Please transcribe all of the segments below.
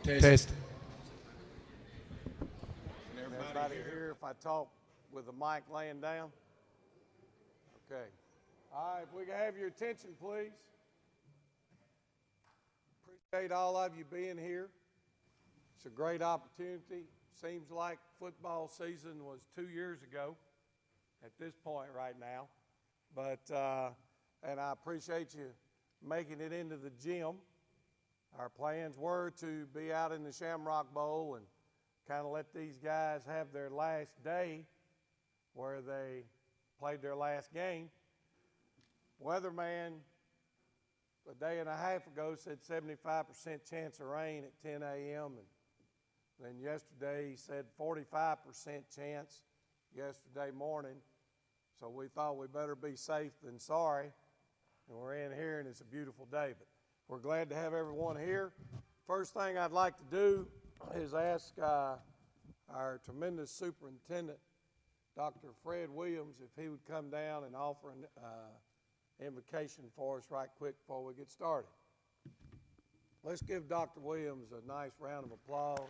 Test. Can everybody hear if I talk with the mic laying down? Okay. All right, if we can have your attention, please. Appreciate all of you being here. It's a great opportunity. Seems like football season was 2 years ago at this point right now. But, and I appreciate you making it into the gym. Our plans were to be out in the Shamrock Bowl and kind of let these guys have their last day where they played their last game. Weatherman a day and a half ago said 75% chance of rain at 10 a.m. And then yesterday he said 45% chance yesterday morning. So we thought we better be safe than sorry. And we're in here and it's a beautiful day. But we're glad to have everyone here. First thing I'd like to do is ask our tremendous superintendent, Dr. Fred Williams, if he would come down and offer an invocation for us right quick before we get started. Let's give Dr. Williams a nice round of applause.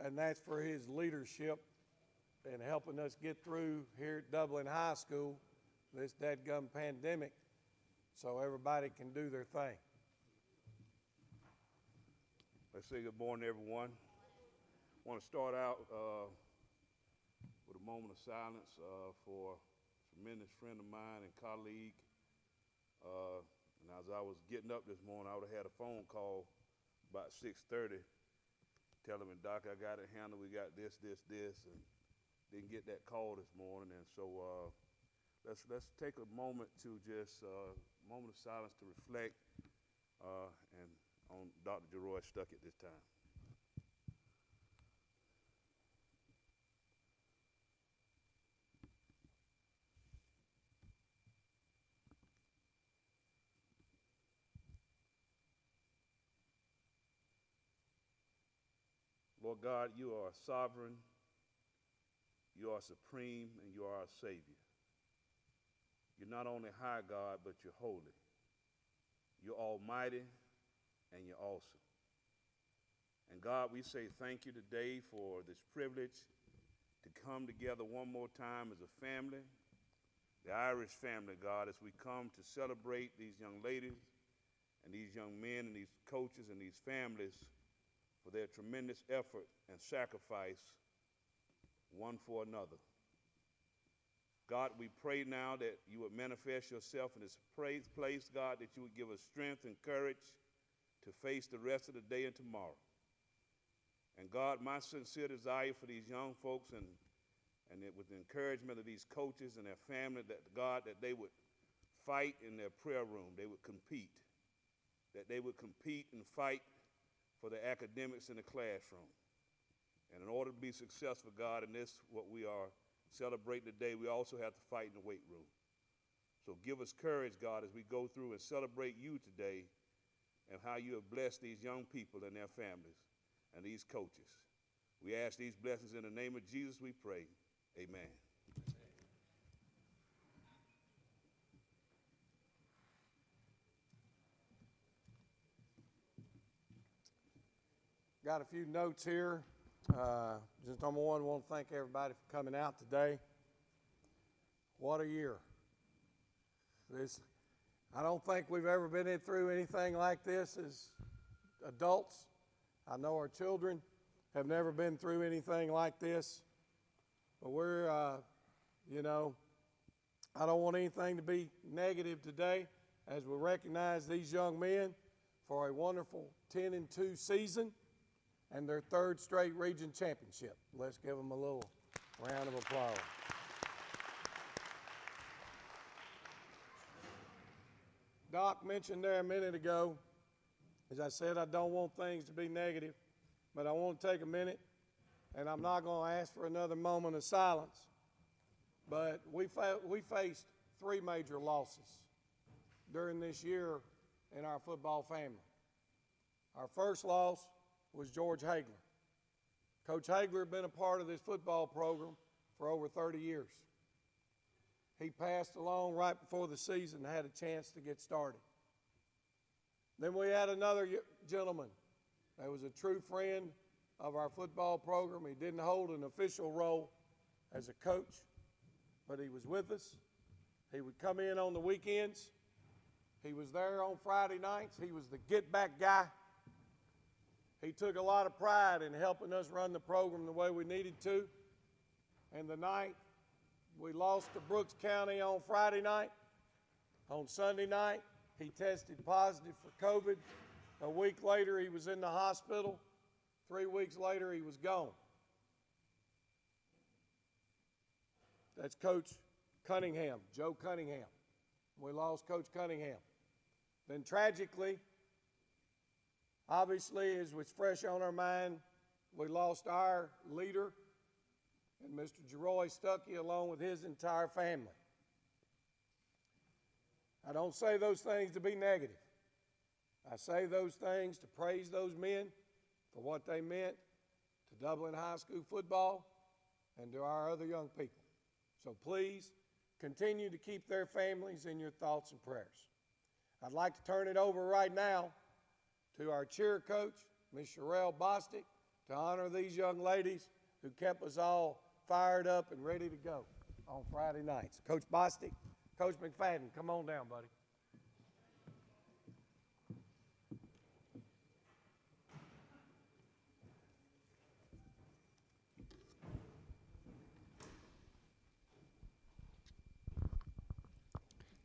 And that's for his leadership in helping us get through here at Dublin High School this dadgum pandemic so everybody can do their thing. Let's say good morning, everyone. I want to start out with a moment of silence for a tremendous friend of mine and colleague. And as I was getting up this morning, I would have had a phone call about 6:30 telling me, Doc, I got it handled. We got this, and didn't get that call this morning. And so let's take a moment to just moment of silence to reflect and on Dr. Jeroy Stuckey at this time. Lord God, you are sovereign, you are supreme, and you are our Savior. You're not only high, God, but you're holy. You're almighty, and you're awesome. And God, we say thank you today for this privilege to come together one more time as a family, the Irish family, God, as we come to celebrate these young ladies and these young men and these coaches and these families for their tremendous effort and sacrifice one for another. God, we pray now that you would manifest yourself in this place, God, that you would give us strength and courage to face the rest of the day and tomorrow. And God, my sincere desire for these young folks and with the encouragement of these coaches and their family, that God, that they would fight in their prayer room, they would compete, that they would compete and fight for the academics in the classroom. And in order to be successful, God, in this, what we are celebrating today, we also have to fight in the weight room. So give us courage, God, as we go through and celebrate you today and how you have blessed these young people and their families and these coaches. We ask these blessings in the name of Jesus, we pray. Amen. Got a few notes here. Just number one, I want to thank everybody for coming out today. What a year. I don't think we've ever been through anything like this as adults. I know our children have never been through anything like this. But we're, I don't want anything to be negative today as we recognize these young men for a wonderful 10-2 season and their third straight region championship. Let's give them a little round of applause. Doc mentioned there a minute ago, as I said, I don't want things to be negative, but I want to take a minute, and I'm not going to ask for another moment of silence, but we faced three major losses during this year in our football family. Our first loss was George Hagler. Coach Hagler had been a part of this football program for over 30 years. He passed along right before the season and had a chance to get started. Then we had another gentleman that was a true friend of our football program. He didn't hold an official role as a coach, but he was with us. He would come in on the weekends. He was there on Friday nights. He was the get-back guy. He took a lot of pride in helping us run the program the way we needed to. And the night we lost to Brooks County on Friday night, on Sunday night, he tested positive for COVID. A week later, he was in the hospital. 3 weeks later, he was gone. That's Coach Cunningham, Joe Cunningham. We lost Coach Cunningham. Then tragically, obviously, as was fresh on our mind, we lost our leader, and Mr. Jeroy Stuckey, along with his entire family. I don't say those things to be negative. I say those things to praise those men for what they meant to Dublin High School football and to our other young people. So please continue to keep their families in your thoughts and prayers. I'd like to turn it over right now to our cheer coach, Ms. Sherelle Bostic, to honor these young ladies who kept us all fired up and ready to go on Friday nights. Coach Bostic, Coach McFadden, come on down, buddy.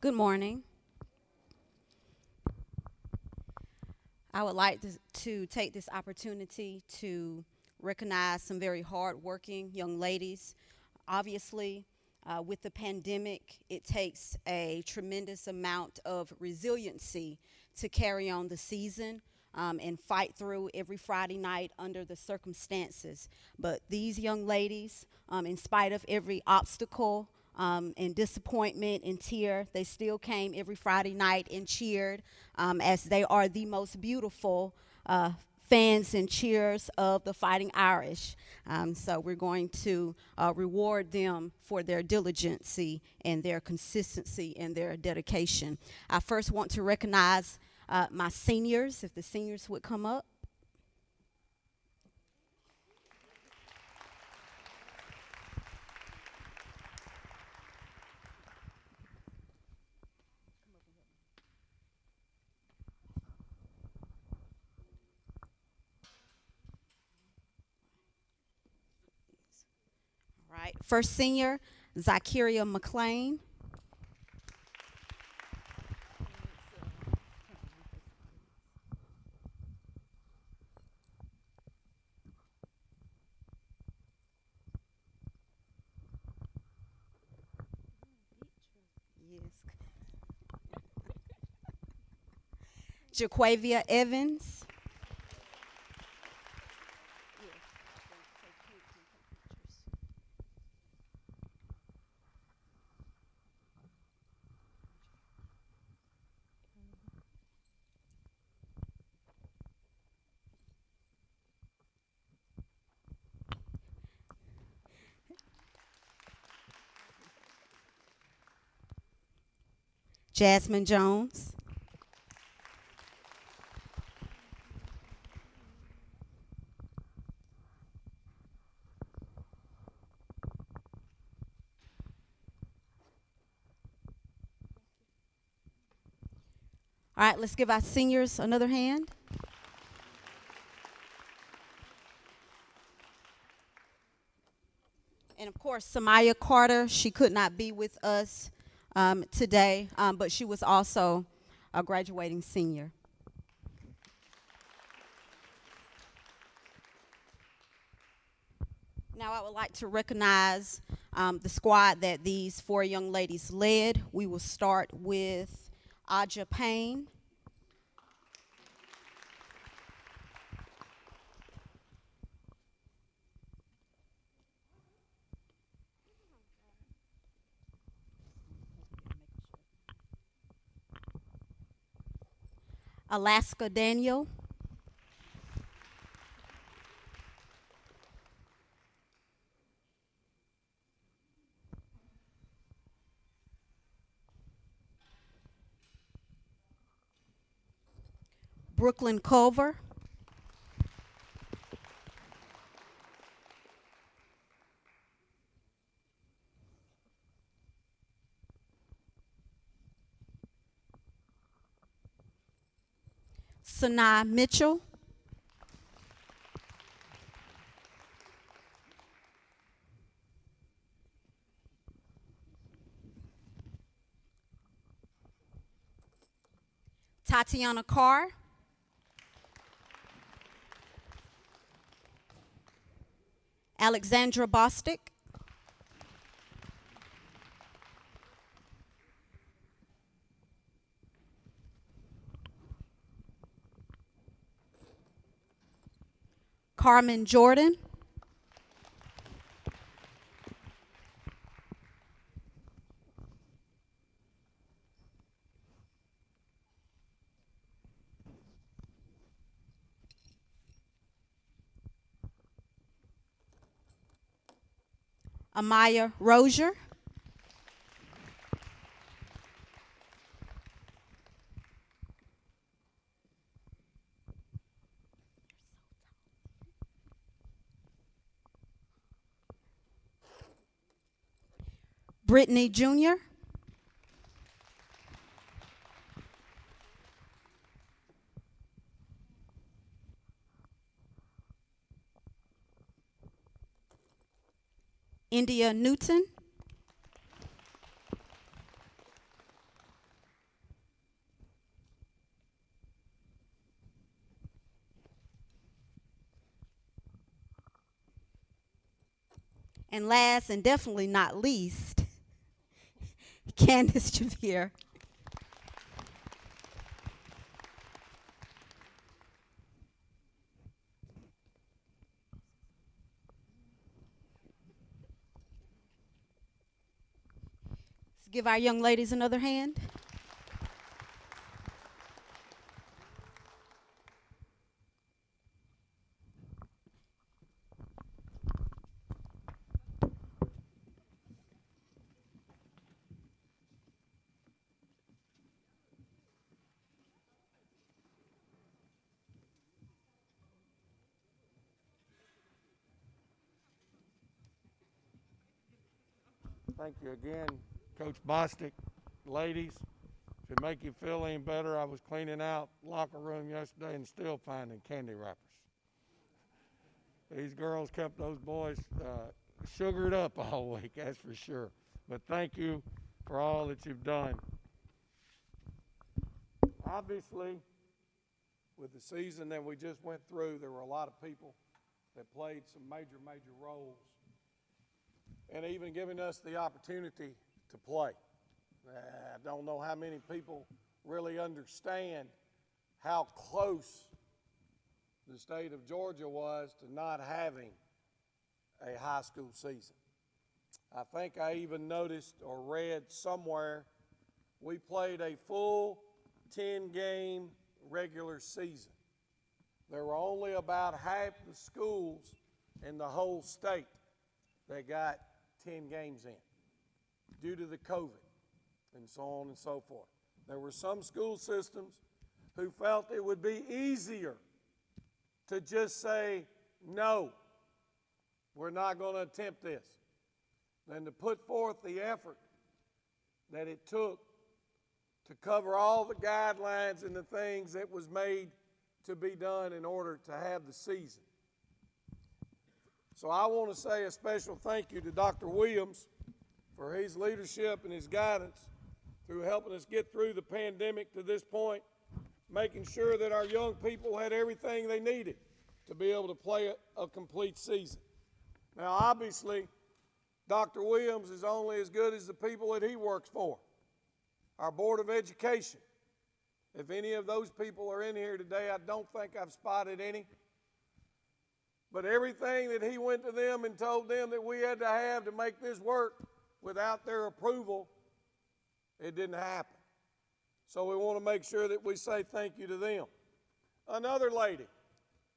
Good morning. I would like to take this opportunity to recognize some very hardworking young ladies. Obviously, with the pandemic, it takes a tremendous amount of resiliency to carry on the season and fight through every Friday night under the circumstances. But these young ladies, in spite of every obstacle, and disappointment and tear, they still came every Friday night and cheered, as they are the most beautiful fans and cheers of the Fighting Irish. So we're going to reward them for their diligency and their consistency and their dedication. I first want to recognize my seniors, if the seniors would come up. Right. First senior, Zakiria McLean. Yes. Jaquavia Evans. Jasmine Jones. All right, let's give our seniors another hand. And of course, Samaya Carter, she could not be with us today, but she was also a graduating senior. Now I would like to recognize the squad that these four young ladies led. We will start with Aja Payne. Alaska Daniel. Brooklyn Culver, Sanaa Mitchell, Tatiana Carr, Alexandra Bostic, Carmen Jordan, Amaya Rozier, Brittany Jr., India Newton, and last and definitely not least, Candace Javier. Let's give our young ladies another hand. Thank you again, Coach Bostic. Ladies, if it make you feel any better, I was cleaning out locker room yesterday and still finding candy wrappers. These girls kept those boys sugared up all week, that's for sure. But thank you for all that you've done. Obviously, with the season that we just went through, there were a lot of people that played some major roles, and even giving us the opportunity to play. I don't know how many people really understand how close the state of Georgia was to not having a high school season. I think I even noticed or read somewhere we played a full 10-game regular season. There were only about half the schools in the whole state that got 10 games in due to the COVID and so on and so forth. There were some school systems who felt it would be easier to just say, no, we're not going to attempt this, than to put forth the effort that it took to cover all the guidelines and the things that was made to be done in order to have the season. So I want to say a special thank you to Dr. Williams for his leadership and his guidance through helping us get through the pandemic to this point, making sure that our young people had everything they needed to be able to play a complete season. Now, obviously, Dr. Williams is only as good as the people that he works for. Our Board of Education. If any of those people are in here today, I don't think I've spotted any. But everything that he went to them and told them that we had to have to make this work without their approval, it didn't happen. So we want to make sure that we say thank you to them. Another lady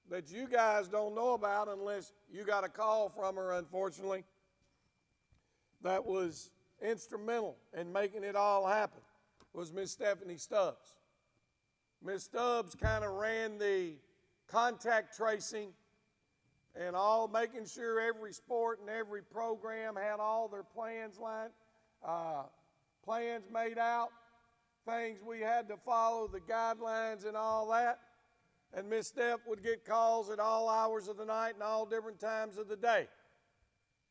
that you guys don't know about unless you got a call from her, unfortunately, that was instrumental in making it all happen, was Miss Stephanie Stubbs. Ms. Stubbs kind of ran the contact tracing and all, making sure every sport and every program had all their plans made out, things we had to follow, the guidelines and all that. And Miss Steph would get calls at all hours of the night and all different times of the day.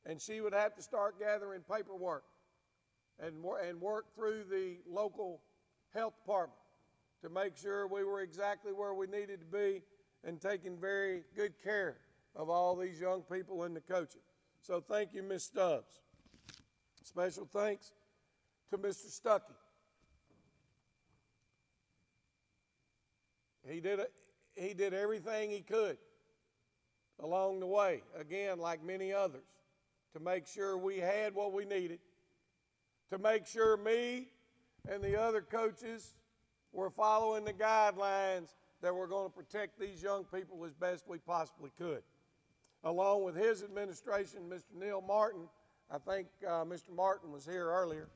And she would have to start gathering paperwork and work through the local health department to make sure we were exactly where we needed to be and taking very good care of all these young people in the coaching. So thank you, Ms. Stubbs. Special thanks to Mr. Stuckey. He did everything he could along the way, again, like many others, to make sure we had what we needed, to make sure me and the other coaches were following the guidelines that were going to protect these young people as best we possibly could. Along with his administration, Mr. Neil Martin, I think Mr. Martin was here earlier.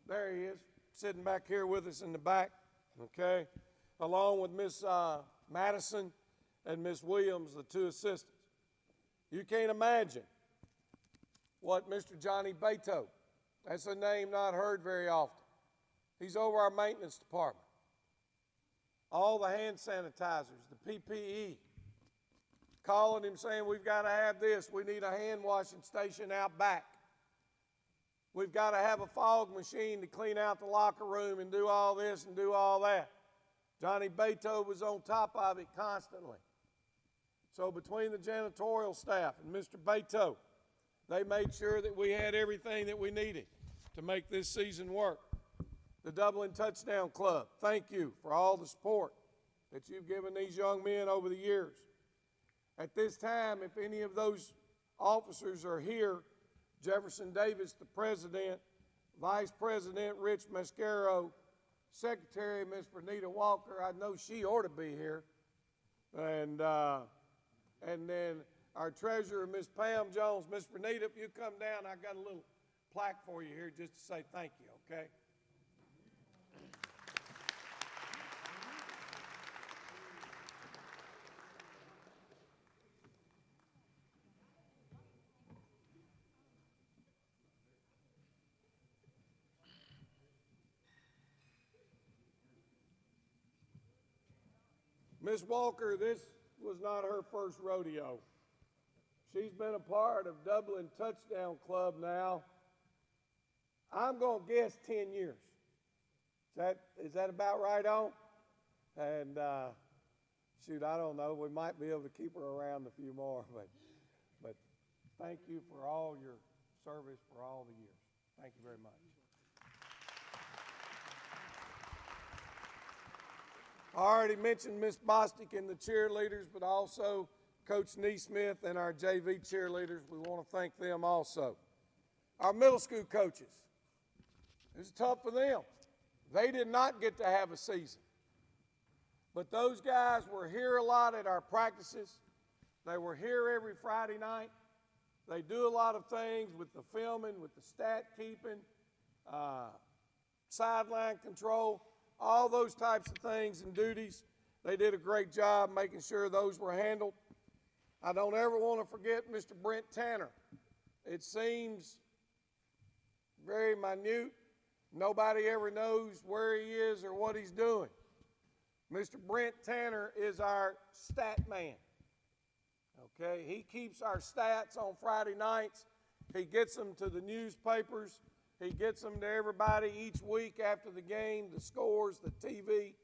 There he is, sitting back here with us in the back, okay? Along with Miss Madison and Miss Williams, the two assistants. You can't imagine what Mr. Johnny Beto, that's a name not heard very often. He's over our maintenance department. All the hand sanitizers, the PPE, calling him saying, we've got to have this. We need a hand washing station out back. We've got to have a fog machine to clean out the locker room and do all this and do all that. Johnny Beto was on top of it constantly. So between the janitorial staff and Mr. Beto, they made sure that we had everything that we needed to make this season work. The Dublin Touchdown Club, thank you for all the support that you've given these young men over the years. At this time, if any of those officers are here, Jefferson Davis, the president, Vice President Rich Mascaro, Secretary Ms. Bernita Walker, I know she ought to be here, and then our treasurer, Ms. Pam Jones. Ms. Bernita, if you come down, I got a little plaque for you here just to say thank you, okay? Ms. Walker, this was not her first rodeo. She's been a part of Dublin Touchdown Club now, I'm going to guess 10 years. Is that about right on? And shoot, I don't know. We might be able to keep her around a few more, but thank you for all your service for all the years. Thank you very much. I already mentioned Miss Bostic and the cheerleaders, but also Coach Neesmith and our JV cheerleaders. We want to thank them also. Our middle school coaches. It was tough for them. They did not get to have a season. But those guys were here a lot at our practices. They were here every Friday night. They do a lot of things with the filming, with the stat keeping, sideline control, all those types of things and duties. They did a great job making sure those were handled. I don't ever want to forget Mr. Brent Tanner. It seems very minute. Nobody ever knows where he is or what he's doing. Mr. Brent Tanner is our stat man. Okay, he keeps our stats on Friday nights. He gets them to the newspapers. He gets them to everybody each week after the game, the scores, the TV.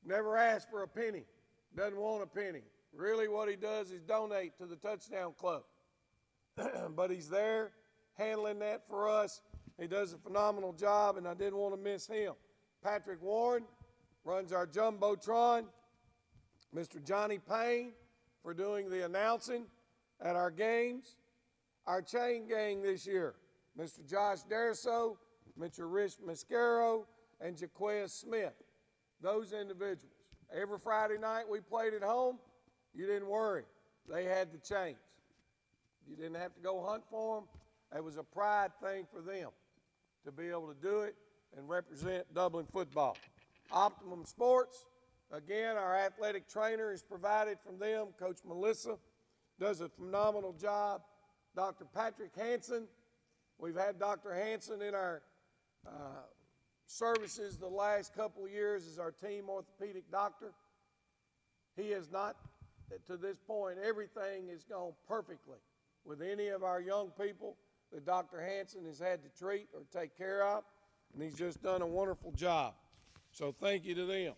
Never asks for a penny. Doesn't want a penny. Really what he does is donate to the Touchdown Club. But he's there handling that for us. He does a phenomenal job, and I didn't want to miss him. Patrick Warren runs our Jumbotron. Mr. Johnny Payne for doing the announcing at our games. Our chain gang this year, Mr. Josh Deriso, Mr. Rich Mascaro, and Jaquez Smith. Those individuals. Every Friday night we played at home, you didn't worry. They had the chains. You didn't have to go hunt for them. It was a pride thing for them to be able to do it and represent Dublin football. Optimum Sports, again, our athletic trainer is provided from them. Coach Melissa does a phenomenal job. Dr. Patrick Hansen, we've had Dr. Hansen in our services the last couple of years as our team orthopedic doctor. He has not, to this point, everything has gone perfectly with any of our young people that Dr. Hansen has had to treat or take care of, and he's just done a wonderful job. So thank you to them.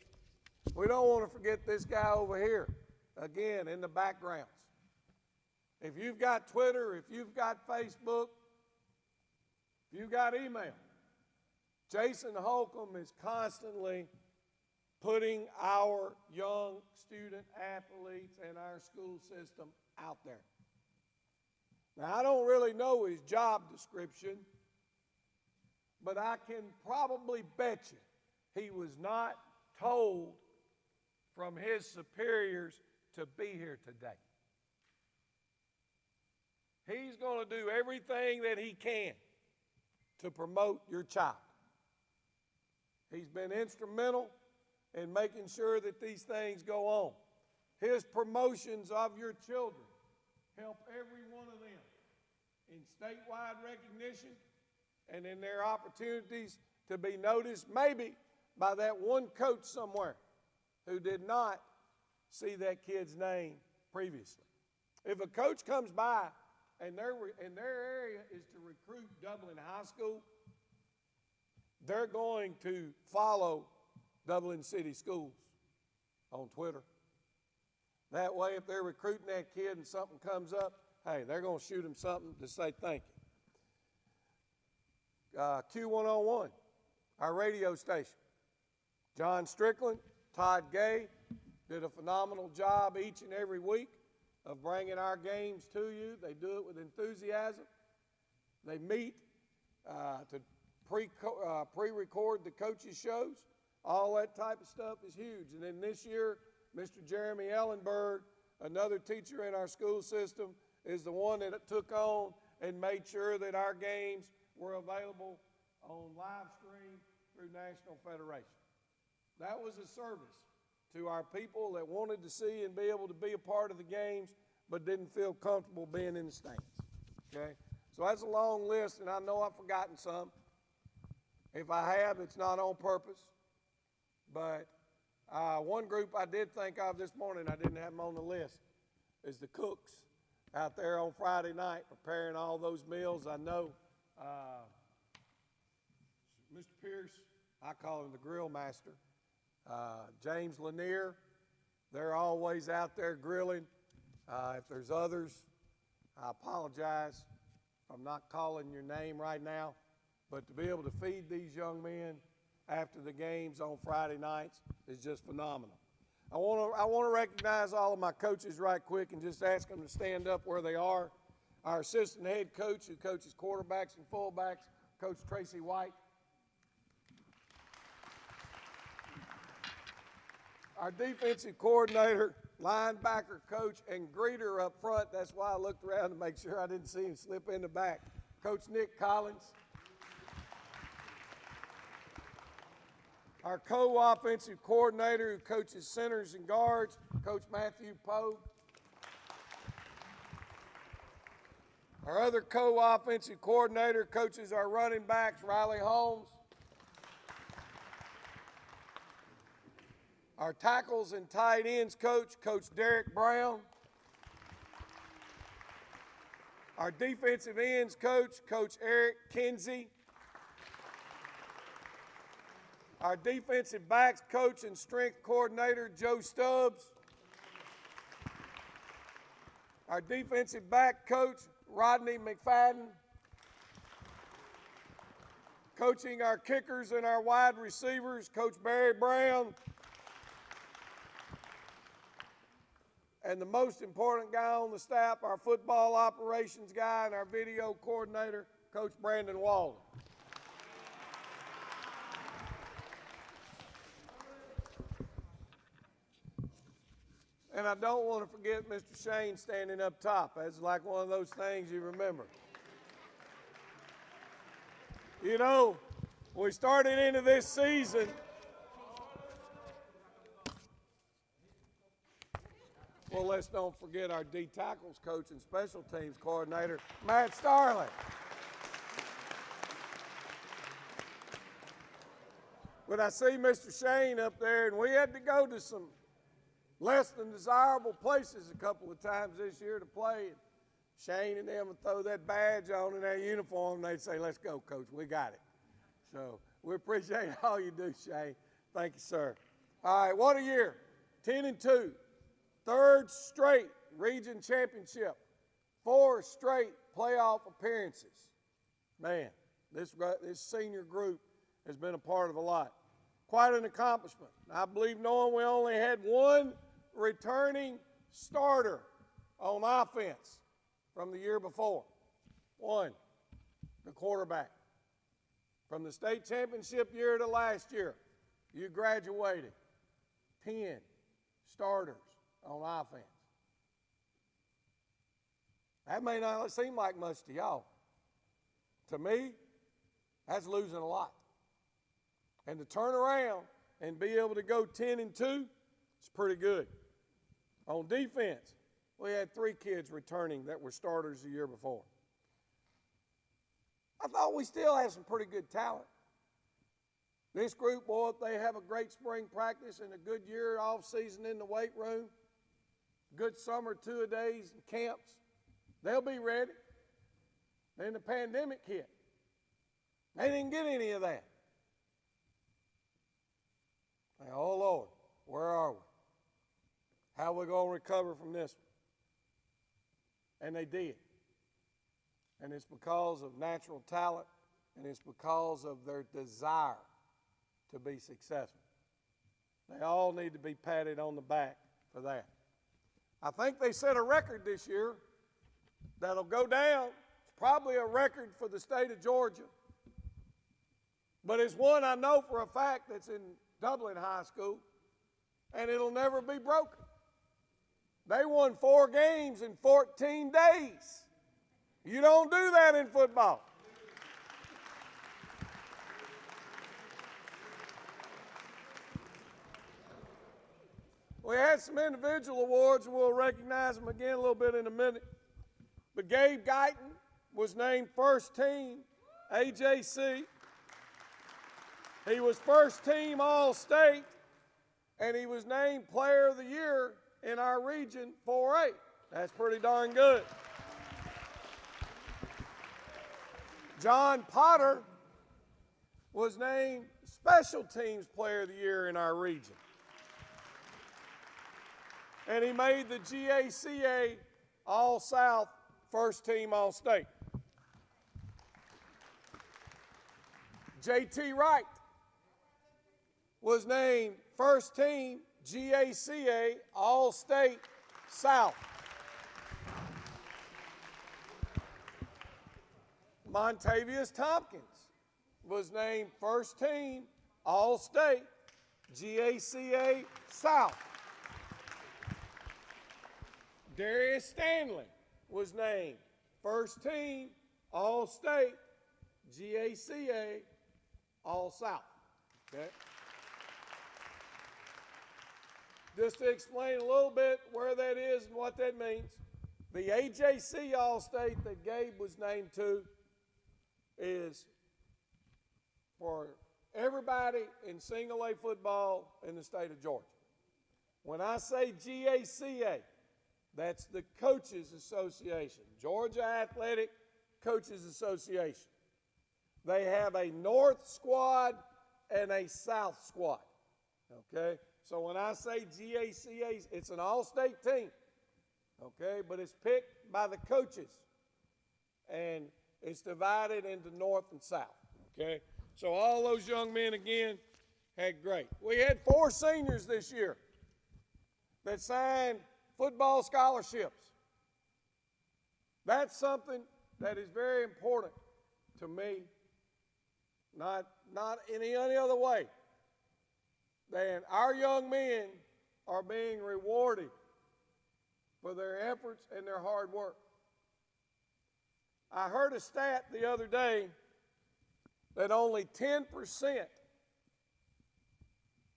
We don't want to forget this guy over here, again, in the backgrounds. If you've got Twitter, if you've got Facebook, if you've got email, Jason Holcomb is constantly putting our young student athletes and our school system out there. Now, I don't really know his job description, but I can probably bet you he was not told from his superiors to be here today. He's going to do everything that he can to promote your child. He's been instrumental in making sure that these things go on. His promotions of your children help every one of them in statewide recognition and in their opportunities to be noticed, maybe by that one coach somewhere who did not see that kid's name previously. If a coach comes by and their area is to recruit Dublin High School, they're going to follow Dublin City Schools on Twitter. That way, if they're recruiting that kid and something comes up, hey, they're going to shoot him something to say thank you. Q101, our radio station. John Strickland, Todd Gay did a phenomenal job each and every week of bringing our games to you. They do it with enthusiasm. They meet to pre-record the coaches' shows. All that type of stuff is huge. And then this year, Mr. Jeremy Ellenberg, another teacher in our school system, is the one that took on and made sure that our games were available on live stream through National Federation. That was a service to our people that wanted to see and be able to be a part of the games but didn't feel comfortable being in the stands. Okay? So that's a long list, and I know I've forgotten some. If I have, it's not on purpose. But one group I did think of this morning, I didn't have them on the list, is the cooks out there on Friday night preparing all those meals. I know Mr. Pierce, I call him the grill master, James Lanier, they're always out there grilling. If there's others, I apologize if I'm not calling your name right now, but to be able to feed these young men after the games on Friday nights is just phenomenal. I want to recognize all of my coaches right quick and just ask them to stand up where they are. Our assistant head coach who coaches quarterbacks and fullbacks, Coach Tracy White. Our defensive coordinator, linebacker coach, and greeter up front. That's why I looked around to make sure I didn't see him slip in the back. Coach Nick Collins. Our co-offensive coordinator who coaches centers and guards, Coach Matthew Poe. Our other co-offensive coordinator coaches our running backs, Riley Holmes. Our tackles and tight ends coach, Coach Derek Brown. Our defensive ends coach, Coach Eric Kinsey. Our defensive backs coach and strength coordinator, Joe Stubbs. Our defensive back coach, Rodney McFadden. Coaching our kickers and our wide receivers, Coach Barry Brown. And the most important guy on the staff, our football operations guy and our video coordinator, Coach Brandon Walden. And I don't want to forget Mr. Shane standing up top. That's like one of those things you remember. You know, we started into this season, well, let's don't forget our D tackles coach and special teams coordinator, Matt Starling. But I see Mr. Shane up there, and we had to go to some less than desirable places a couple of times this year to play. And Shane and them would throw that badge on in that uniform, and they'd say, let's go, Coach, we got it. So we appreciate all you do, Shane. Thank you, sir. All right, what a year. 10-2, third straight region championship, 4 straight playoff appearances. Man, this senior group has been a part of a lot. Quite an accomplishment. I believe knowing we only had one returning starter on offense from the year before. One, the quarterback. From the state championship year to last year, you graduated 10 starters on offense. That may not seem like much to y'all. To me, that's losing a lot. And to turn around and be able to go 10-2, it's pretty good. On defense, we had 3 kids returning that were starters the year before. I thought we still had some pretty good talent. This group, boy, they have a great spring practice and a good year off season in the weight room, good summer 2-a-days and camps, they'll be ready. Then the pandemic hit. They didn't get any of that. Now, oh, Lord, where are we? How are we going to recover from this one? And they did. And it's because of natural talent, and it's because of their desire to be successful. They all need to be patted on the back for that. I think they set a record this year that'll go down. It's probably a record for the state of Georgia. But it's one I know for a fact that's in Dublin High School, and it'll never be broken. They won 4 games in 14 days. You don't do that in football. We had some individual awards, and we'll recognize them again a little bit in a minute. But Gabe Guyton was named first team AJC. He was first team All-State, and he was named Player of the Year in our region 4A. That's pretty darn good. John Potter was named Special Teams Player of the Year in our region. And he made the GACA All-South First Team All-State. J.T. Wright was named First Team GACA All-State South. Montavious Tompkins was named First Team All-State GACA South. Darius Stanley was named First Team All-State GACA All-South. Okay? Just to explain a little bit where that is and what that means, the AJC All-State that Gabe was named to is for everybody in single A football in the state of Georgia. When I say GACA, that's the Coaches Association, Georgia Athletic Coaches Association. They have a North squad and a South squad, okay? So when I say GACA, it's an all-state team, okay? But it's picked by the coaches, and it's divided into North and South, okay? So all those young men, again, had great. We had 4 seniors this year that signed football scholarships. That's something that is very important to me, not in any other way than our young men are being rewarded for their efforts and their hard work. I heard a stat the other day that only 10%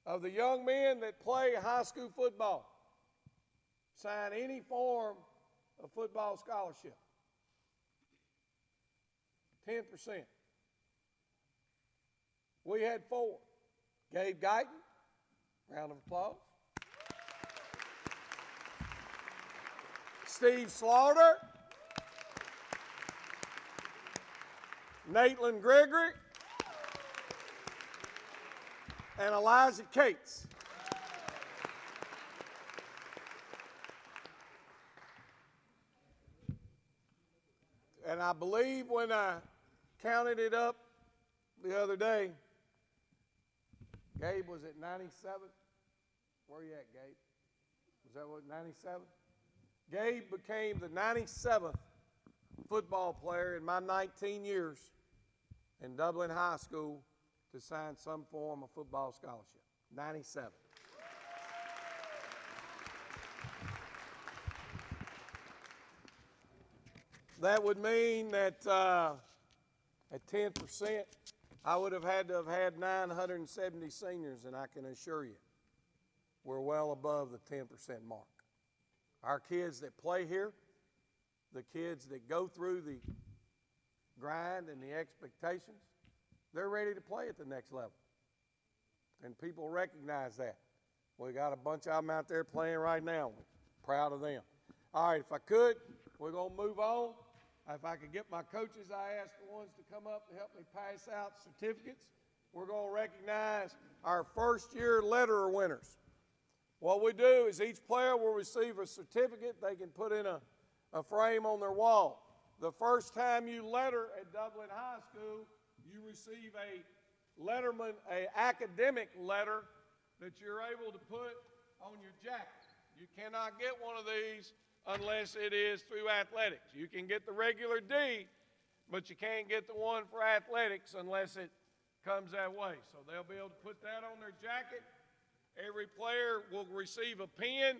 of the young men that play high school football sign any form of football scholarship? 10%. We had 4. Gabe Guyton, round of applause. Steve Slaughter, Nathan Gregory, and Elijah Cates. And I believe when I counted it up the other day, Gabe was at 97. Where you at, Gabe? Was that what, 97? Gabe became the 97th football player in my 19 years in Dublin High School to sign some form of football scholarship. 97. That would mean that at 10%, I would have had to have had 970 seniors, and I can assure you, we're well above the 10% mark. Our kids that play here, the kids that go through the grind and the expectations, they're ready to play at the next level. And people recognize that. We got a bunch of them out there playing right now. We're proud of them. All right, if I could, we're going to move on. If I could get my coaches, I asked the ones to come up to help me pass out certificates. We're going to recognize our first-year letterer winners. What we do is each player will receive a certificate they can put in a frame on their wall. The first time you letter at Dublin High School, you receive a letterman, an academic letter that you're able to put on your jacket. You cannot get one of these unless it is through athletics. You can get the regular D, but you can't get the one for athletics unless it comes that way. So they'll be able to put that on their jacket. Every player will receive a pin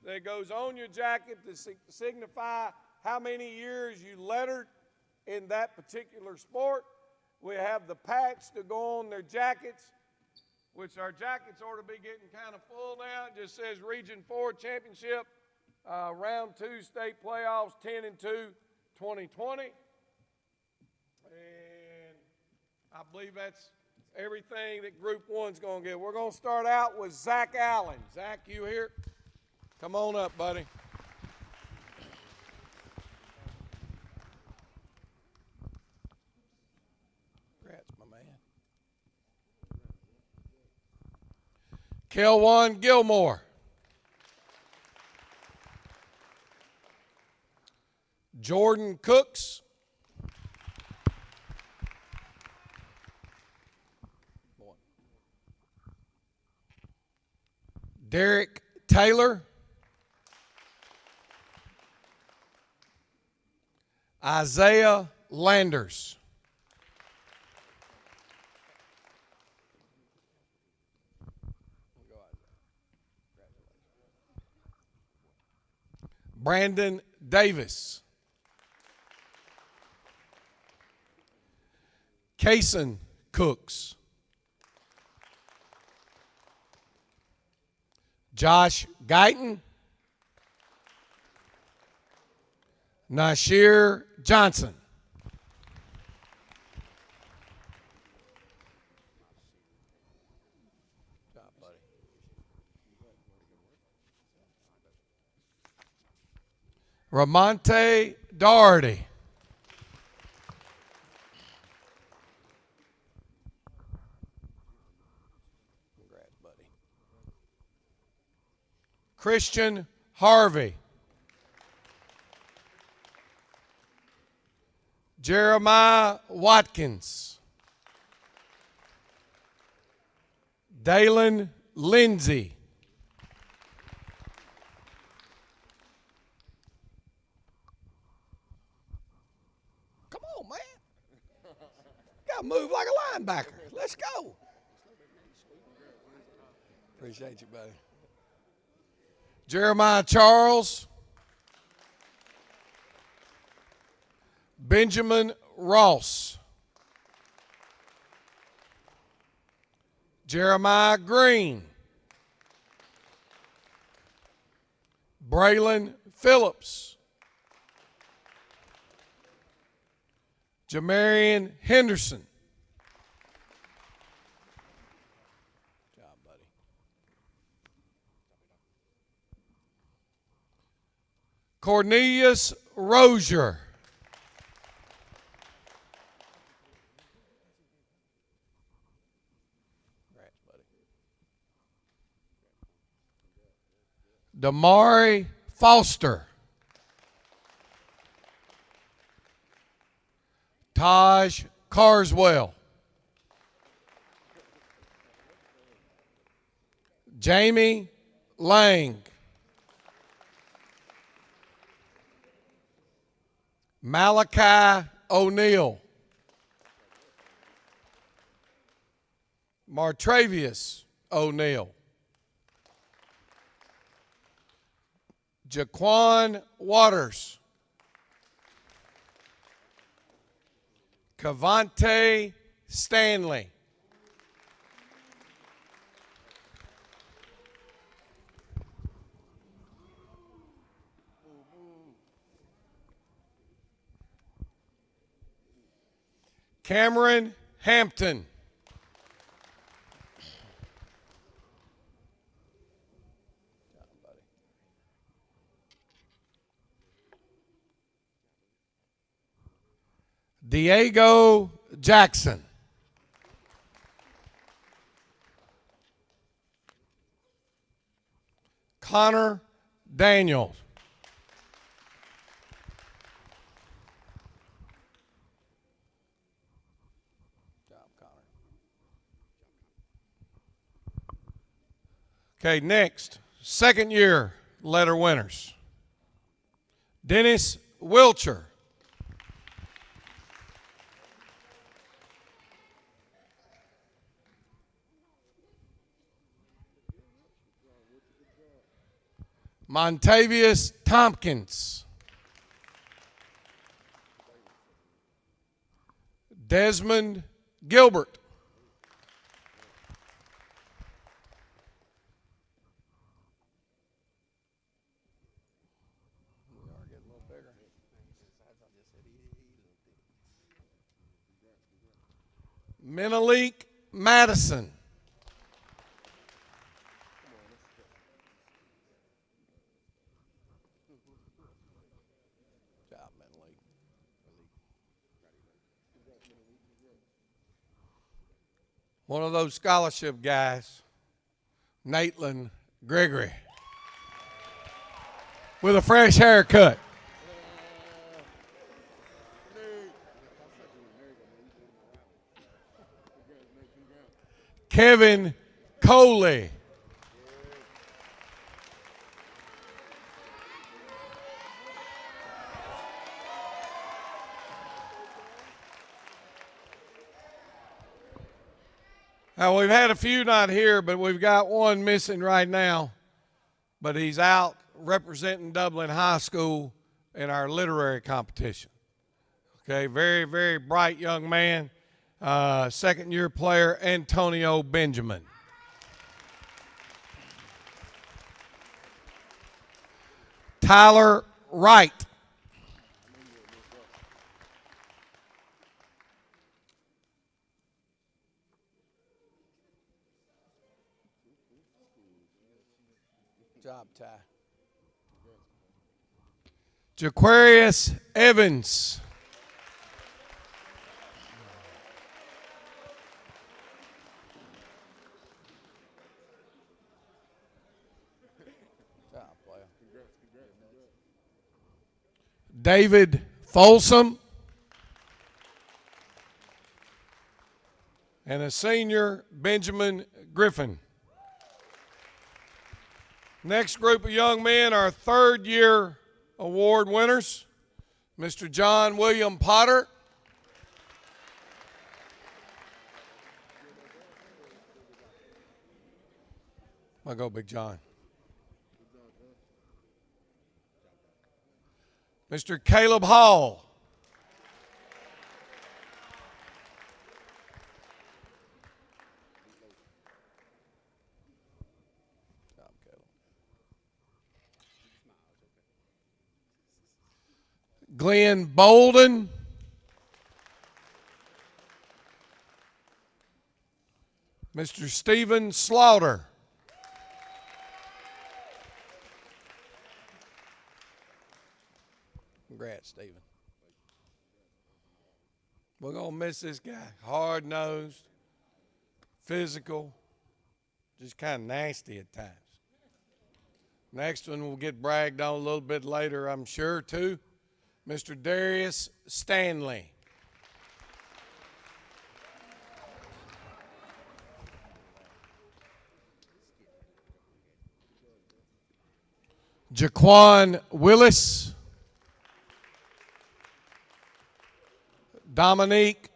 that goes on your jacket to signify how many years you lettered in that particular sport. We have the patch to go on their jackets, which our jackets ought to be getting kind of full now. It just says Region 4 Championship, Round 2 State Playoffs, 10-2, 2020. And I believe that's everything that Group 1's going to get. We're going to start out with Zach Allen. Zach, you here? Come on up, buddy. Congrats, my man. Kelwan Gilmore. Jordan Cooks. Derek Taylor. Isaiah Landers. Brandon Davis. Kason Cooks. Josh Guyton. Nasheer Johnson. Good job, buddy. Ramonte Doherty. Congrats, buddy. Christian Harvey. Jeremiah Watkins. Dalen Lindsay. Come on, man. Got to move like a linebacker. Let's go. Appreciate you, buddy. Jeremiah Charles. Benjamin Ross. Jeremiah Green. Braylon Phillips. Jamarian Henderson. Good job, buddy. Cornelius Rozier. Damari Foster. Taj Carswell. Jamie Lang. Malachi O'Neill. Martravius O'Neill. Jaquan Waters. Cavante Stanley. Cameron Hampton. Diego Jackson. Connor Daniels. Okay, next, second year letter winners. Dennis Wilcher. Montavious Tompkins. Desmond Gilbert. Menelik Madison. One of those scholarship guys, Nathan Gregory, with a fresh haircut. Kevin Coley. Now, we've had a few not here, but we've got one missing right now. But he's out representing Dublin High School in our literary competition. Okay, very, very bright young man. Second-year player, Antonio Benjamin. Tyler Wright. Good job, Ty. Jaquarius Evans. David Folsom. And a senior, Benjamin Griffin. Next group of young men are third-year award winners. Mr. John William Potter. I'll go, Big John. Mr. Caleb Hall. Glenn Bolden. Mr. Stephen Slaughter. Congrats, Stephen. We're going to miss this guy. Hard-nosed, physical, just kind of nasty at times. Next one will get bragged on a little bit later, I'm sure, too. Mr. Darius Stanley. Jaquan Willis. Dominique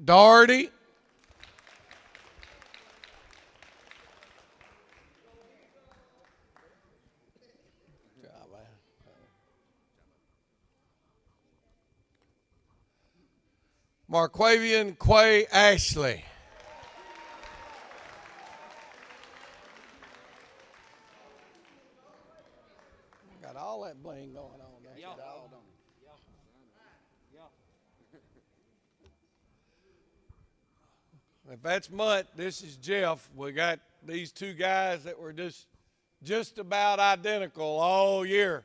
Doherty. Marquavian Quay Ashley. Got all that bling going on there. Yeah. If that's Mutt, this is Jeff. We got these two guys that were just about identical all year.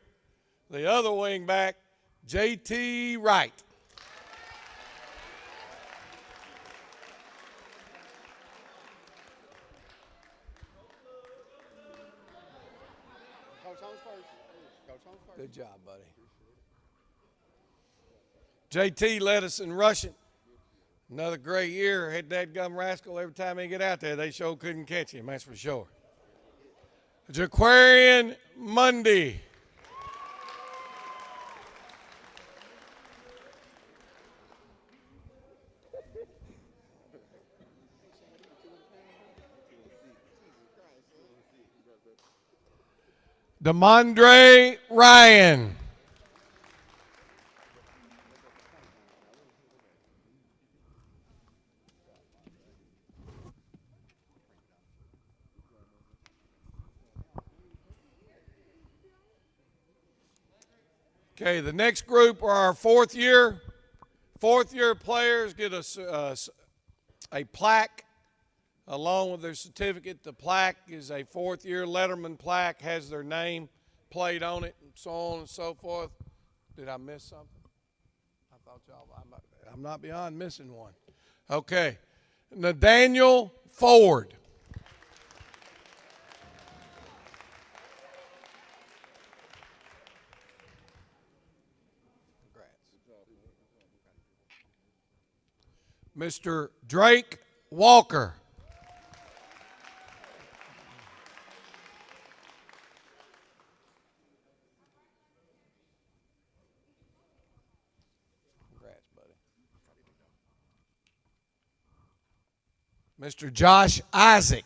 The other wingback, J.T. Wright. Good job, buddy. JT led us in rushing. Another great year. Had that gum rascal every time he get out there. They sure couldn't catch him, that's for sure. Jaquarian Mundy. Demondre Ryan. Okay, the next group are our fourth year. Fourth year players get a plaque along with their certificate. The plaque is a fourth year Letterman plaque, has their name played on it, and so on and so forth. Did I miss something? I thought I'm not beyond missing one. Okay, Nathaniel Ford. Mr. Drake Walker. Congrats, buddy. Mr. Josh Isaac.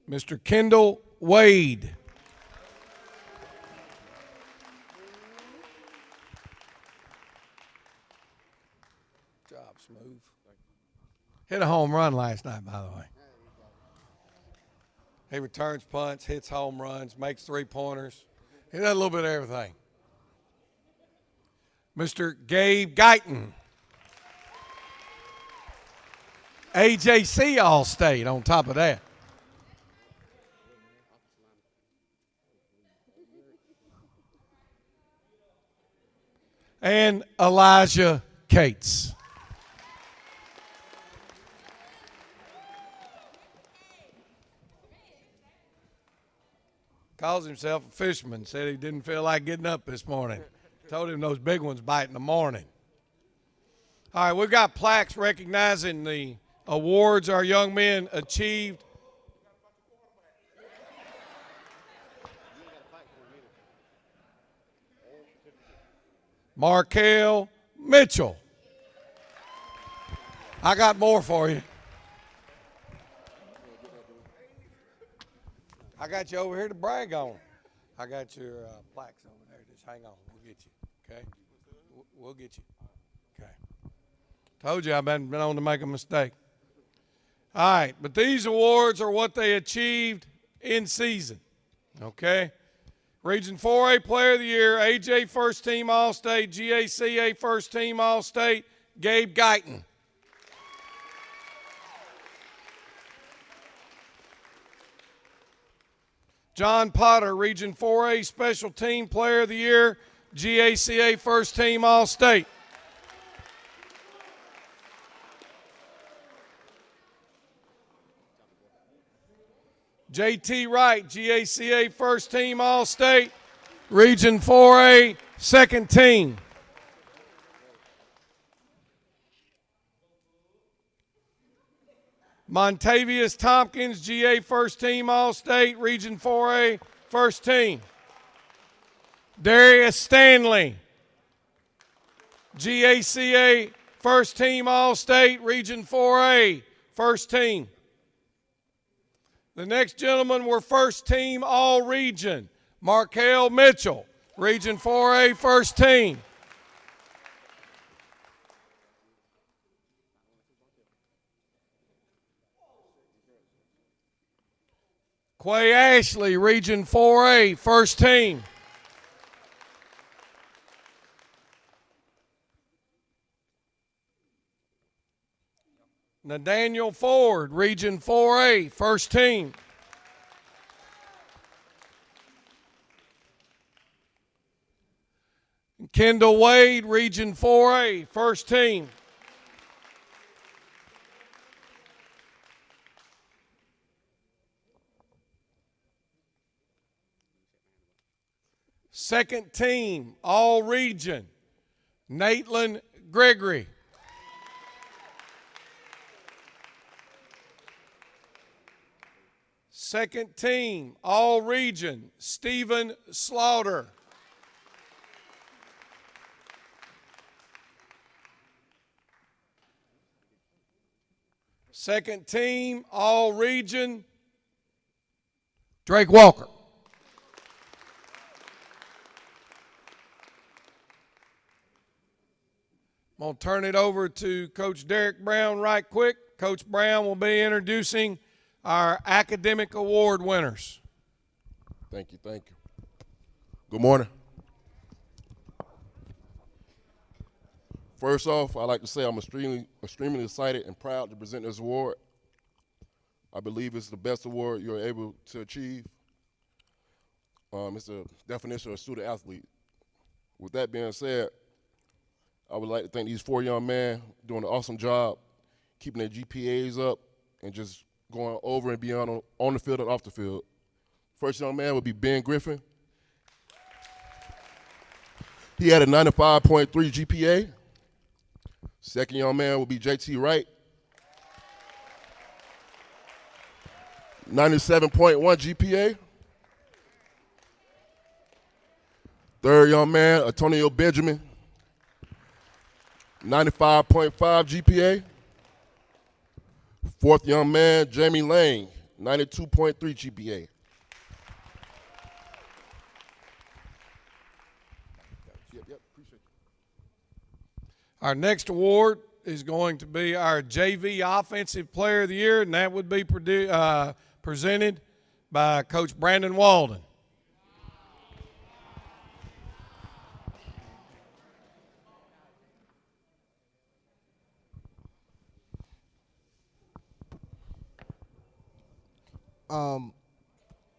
Mr. Kendall Wade. Good job, Smooth. Hit a home run last night, by the way. He returns punts, hits home runs, makes three-pointers. He does a little bit of everything. Mr. Gabe Guyton. AJC All-State on top of that. And Elijah Cates. Calls himself a fisherman, said he didn't feel like getting up this morning. Told him those big ones bite in the morning. All right, we've got plaques recognizing the awards our young men achieved. Markel Mitchell. I got more for you. I got you over here to brag on. I got your plaques over there. Just hang on. We'll get you. Okay? We'll get you. Okay. Told you I've been known to make a mistake. All right, but these awards are what they achieved in season, okay? Region 4A Player of the Year, AJ First Team All-State, GACA First Team All-State, Gabe Guyton. John Potter, Region 4A Special Team Player of the Year, GACA First Team All-State. JT Wright, GACA First Team All-State, Region 4A Second Team. Montavious Tompkins, GA First Team All-State, Region 4A First Team. Darius Stanley, GACA First Team All-State, Region 4A First Team. The next gentlemen were First Team All-Region. Markel Mitchell, Region 4A First Team. Quay Ashley, Region 4A First Team. Nathaniel Ford, Region 4A, First Team. Kendall Wade, Region 4A, First Team. Second Team, All Region, Natelyn Gregory. Second Team, All Region, Stephen Slaughter. Second Team, All Region, Drake Walker. I'm going to turn it over to Coach Derek Brown right quick. Coach Brown will be introducing our academic award winners. Thank you, thank you. Good morning. First off, I'd like to say I'm extremely excited and proud to present this award. I believe it's the best award you're able to achieve. It's the definition of a student athlete. With that being said, I would like to thank these 4 young men doing an awesome job, keeping their GPAs up and just going over and beyond on the field and off the field. First young man would be Ben Griffin. He had a 95.3 GPA. Second young man would be JT Wright. 97.1 GPA. Third young man, Antonio Benjamin. 95.5 GPA. Fourth young man, Jamie Lang, 92.3 GPA. Yep, appreciate it. Our next award is going to be our JV Offensive Player of the Year, and that would be presented by Coach Brandon Walden.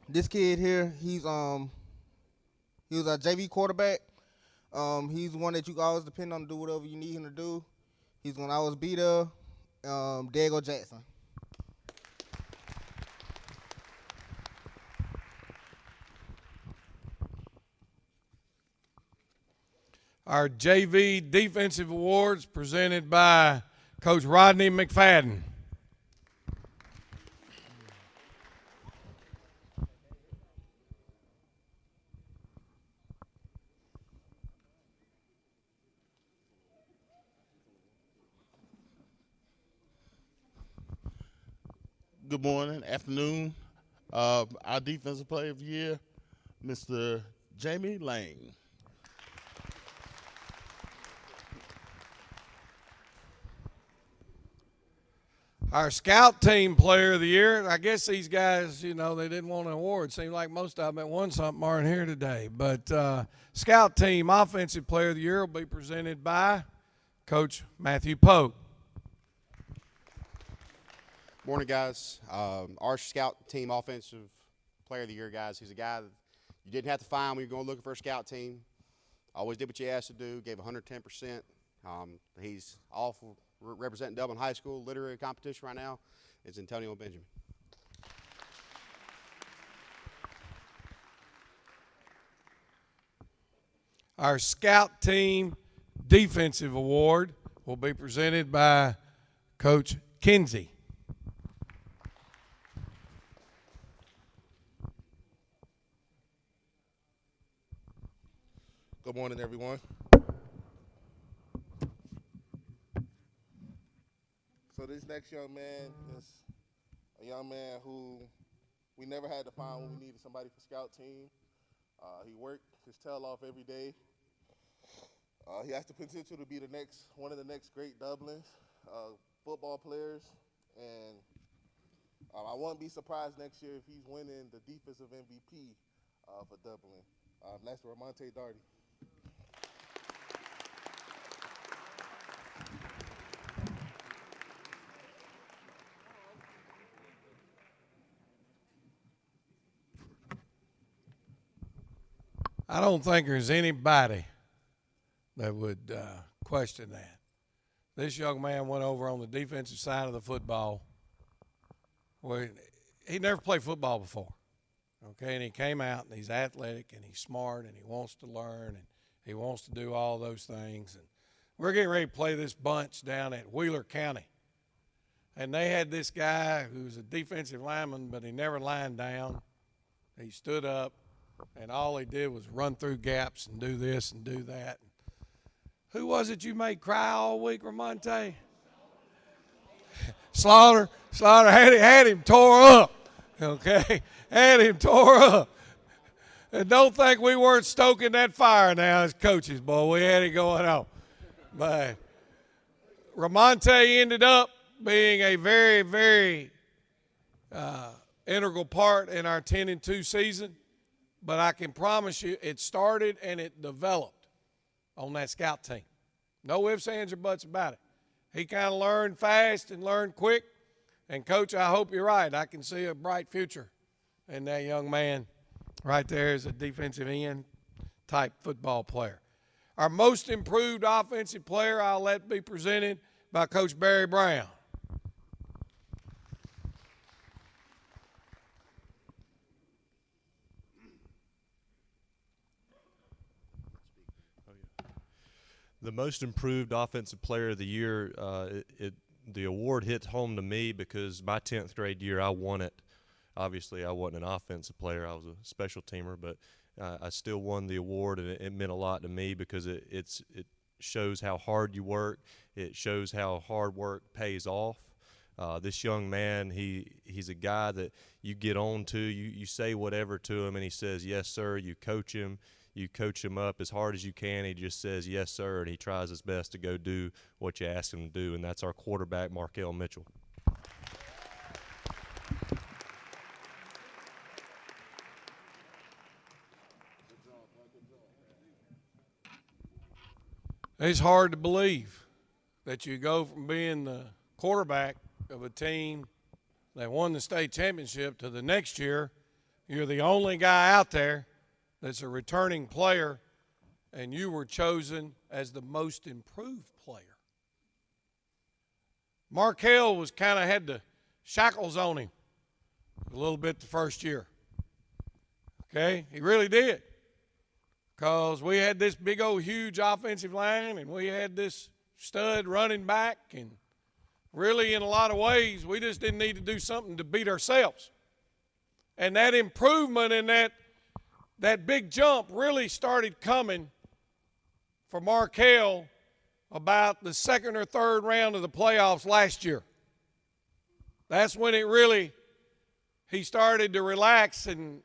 This kid here, he was a JV quarterback. He's one that you can always depend on to do whatever you need him to do. He's gonna always be there. Diego Jackson. Our JV Defensive Awards presented by Coach Rodney McFadden. Good morning, afternoon. Our Defensive Player of the Year, Mr. Jamie Lang. Our scout team player of the year, I guess these guys, you know, they didn't want an award. Seemed like most of them that won something aren't here today. But scout team offensive player of the year will be presented by Coach Matthew Pogue. Morning, guys. Our scout team offensive player of the year, guys, he's a guy that you didn't have to find when you're going looking for a scout team. Always did what you asked to do, gave 110%. He's all for representing Dublin High School. Literary competition right now is Antonio Benjamin. Our scout team defensive award will be presented by Coach Kinsey. Good morning, everyone. So this next young man is a young man who we never had to find when we needed somebody for scout team. He worked his tail off every day. He has the potential to be one of the next great Dublin football players, and I won't be surprised next year if he's winning the defensive MVP for Dublin. That's Ramonte Darty. I don't think there's anybody that would question that. This young man went over on the defensive side of the football where he never played football before, okay? And he came out, and he's athletic, and he's smart, and he wants to learn, and he wants to do all those things. And we're getting ready to play this bunch down at Wheeler County. And they had this guy who's a defensive lineman, but he never lined down. He stood up, and all he did was run through gaps and do this and do that. Who was it you made cry all week, Ramonte? Slaughter had him tore up, okay? Had him tore up. And don't think we weren't stoking that fire now as coaches, boy. We had it going on. But Ramonte ended up being a very, very integral part in our 10-2 season. But I can promise you it started and it developed on that scout team. No ifs, ands, or buts about it. He kind of learned fast and learned quick. And, Coach, I hope you're right. I can see a bright future in that young man right there as a defensive end type football player. Our most improved offensive player, I'll let be presented by Coach Barry Brown. The most improved offensive player of the year, the award hits home to me because my 10th grade year I won it. Obviously I wasn't an offensive player, I was a special teamer, but I still won the award, and it meant a lot to me because it shows how hard you work. It shows how hard work pays off. This young man, he's a guy that you get on to, you say whatever to him and he says yes sir. You coach him up as hard as you can. He just says yes sir, and he tries his best to go do what you ask him to do, and that's our quarterback, Markel Mitchell. It's hard to believe that you go from being the quarterback of a team that won the state championship to the next year you're the only guy out there that's a returning player, and you were chosen as the most improved player. Markel was kind of had the shackles on him a little bit the first year. Okay, he really did. Because we had this big old huge offensive line, and we had this stud running back, and really in a lot of ways we just didn't need to do something to beat ourselves. And that improvement in that big jump really started coming for Markel about the second or third round of the playoffs last year. That's when he started to relax and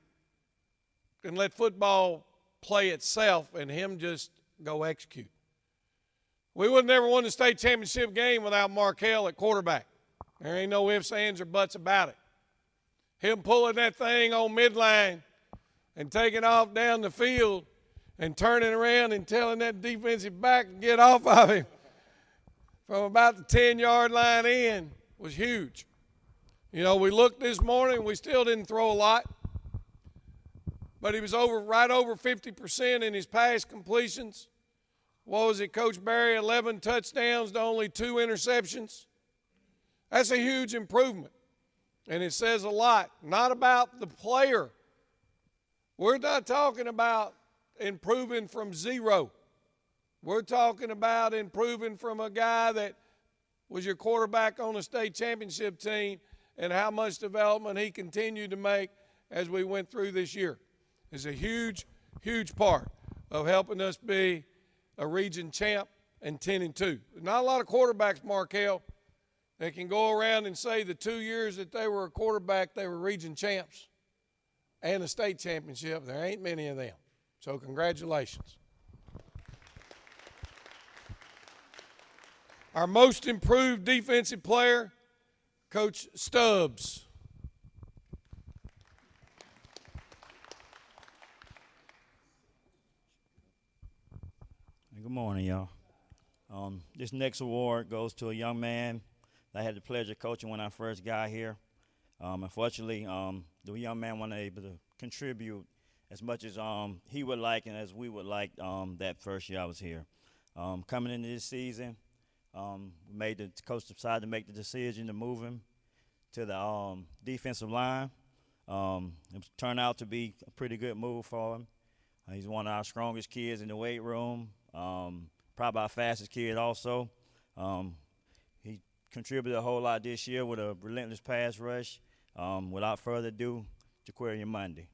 let football play itself and him just go execute. We would have never won the state championship game without Markel at quarterback. There ain't no ifs, ands, or buts about it. Him pulling that thing on midline and taking off down the field and turning around and telling that defensive back to get off of him from about the 10-yard line in was huge. You know, we looked this morning, we still didn't throw a lot, but he was right over 50% in his pass completions. What was it, Coach Barry? 11 touchdowns to only 2 interceptions. That's a huge improvement, and it says a lot. Not about the player. We're not talking about improving from 0. We're talking about improving from a guy that was your quarterback on a state championship team and how much development he continued to make as we went through this year. It's a huge, huge part of helping us be a region champ and 10-2. There's not a lot of quarterbacks, Markel, that can go around and say the 2 years that they were a quarterback, they were region champs and a state championship. There ain't many of them. So congratulations. Our most improved defensive player, Coach Stubbs. Good morning, y'all. This next award goes to a young man that I had the pleasure of coaching when I first got here. Unfortunately, the young man wasn't able to contribute as much as he would like and as we would like that first year I was here. Coming into this season, the coach decided to make the decision to move him to the defensive line. It turned out to be a pretty good move for him. He's one of our strongest kids in the weight room, probably our fastest kid also. He contributed a whole lot this year with a relentless pass rush. Without further ado, Jaquarian Monday.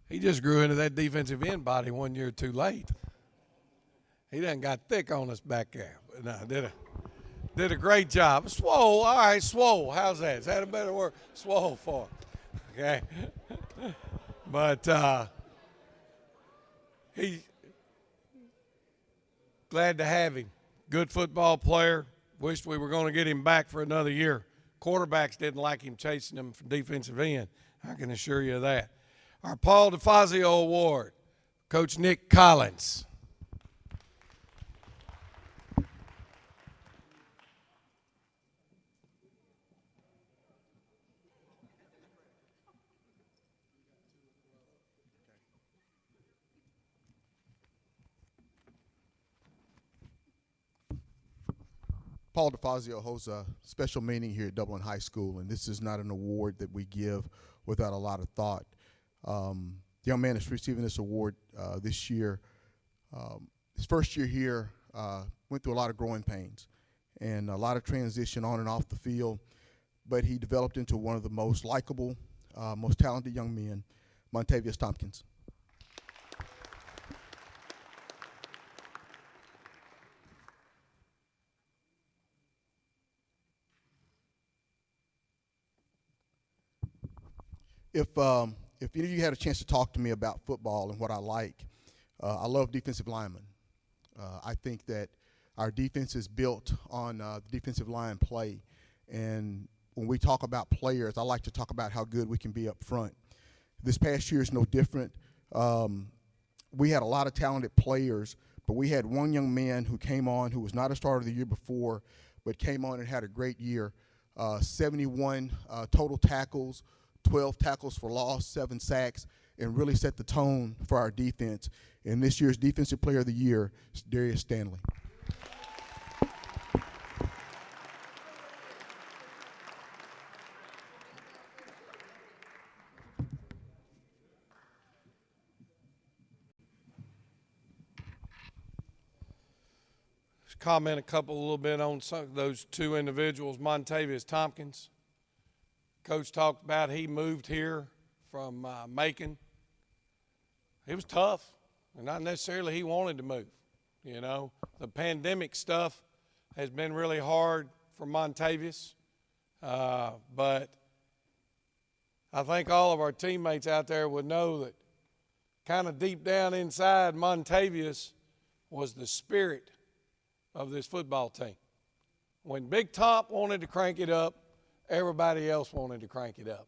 He just grew into that defensive end body 1 year too late. He done got thick on us back there. But no, did a great job. Swole, all right, swole. How's that? Is that a better word? Swole for him. Okay. But he glad to have him. Good football player. Wished we were going to get him back for another year. Quarterbacks didn't like him chasing him from defensive end. I can assure you of that. Our Paul DeFazio Award, Coach Nick Collins. Paul DeFazio holds a special meaning here at Dublin High School, and this is not an award that we give without a lot of thought. The young man is receiving this award this year. His first year here went through a lot of growing pains and a lot of transition on and off the field, but he developed into one of the most likable, most talented young men, Montavious Tompkins. If any of you had a chance to talk to me about football and what I like, I love defensive linemen. I think that our defense is built on the defensive line play. And when we talk about players, I like to talk about how good we can be up front. This past year is no different. We had a lot of talented players, but we had one young man who came on who was not a starter the year before, but came on and had a great year. 71 total tackles, 12 tackles for loss, 7 sacks, and really set the tone for our defense. And this year's Defensive Player of the Year is Darius Stanley. Just comment a little bit on some of those two individuals. Montavious Tompkins. Coach talked about he moved here from Macon. It was tough, and not necessarily he wanted to move. You know, the pandemic stuff has been really hard for Montavious, but I think all of our teammates out there would know that kind of deep down inside, Montavious was the spirit of this football team. When Big Top wanted to crank it up, everybody else wanted to crank it up,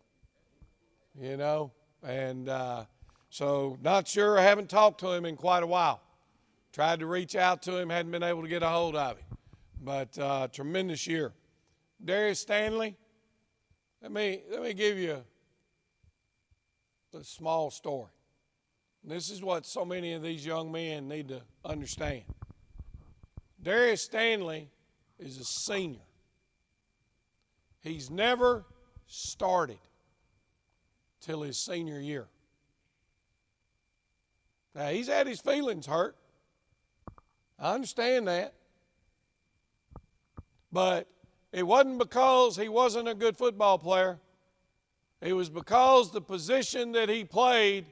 you know. And so not sure, I haven't talked to him in quite a while. Tried to reach out to him, hadn't been able to get a hold of him. But tremendous year. Darius Stanley, let me give you a small story. This is what so many of these young men need to understand. Darius Stanley is a senior. He's never started till his senior year. Now, he's had his feelings hurt. I understand that. But it wasn't because he wasn't a good football player. It was because the position that he played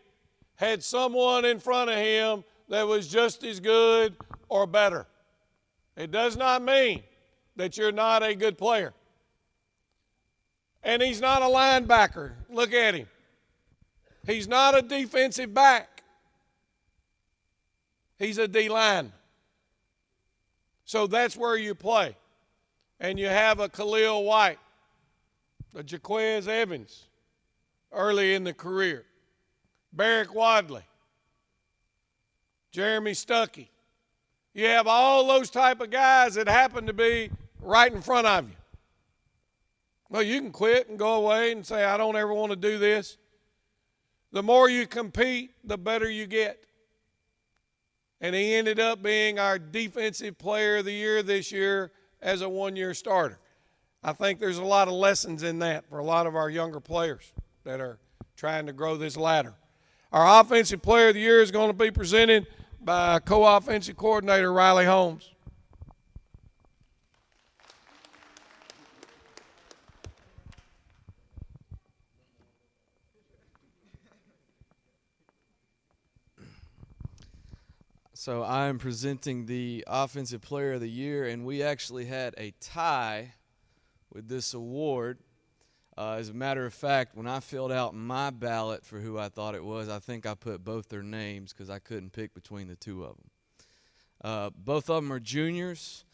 had someone in front of him that was just as good or better. It does not mean that you're not a good player. And he's not a linebacker. Look at him. He's not a defensive back. He's a D-line. So that's where you play. And you have a Khalil White, a Jaquez Evans early in the career, Barrick Wadley, Jeremy Stuckey. You have all those type of guys that happen to be right in front of you. Well, you can quit and go away and say, I don't ever want to do this. The more you compete, the better you get. And he ended up being our Defensive Player of the Year this year as a one-year starter. I think there's a lot of lessons in that for a lot of our younger players that are trying to grow this ladder. Our Offensive Player of the Year is going to be presented by co-offensive coordinator Riley Holmes. So I am presenting the Offensive Player of the Year, and we actually had a tie with this award. As a matter of fact, when I filled out my ballot for who I thought it was, I think I put both their names because I couldn't pick between the two of them. Both of them are juniors.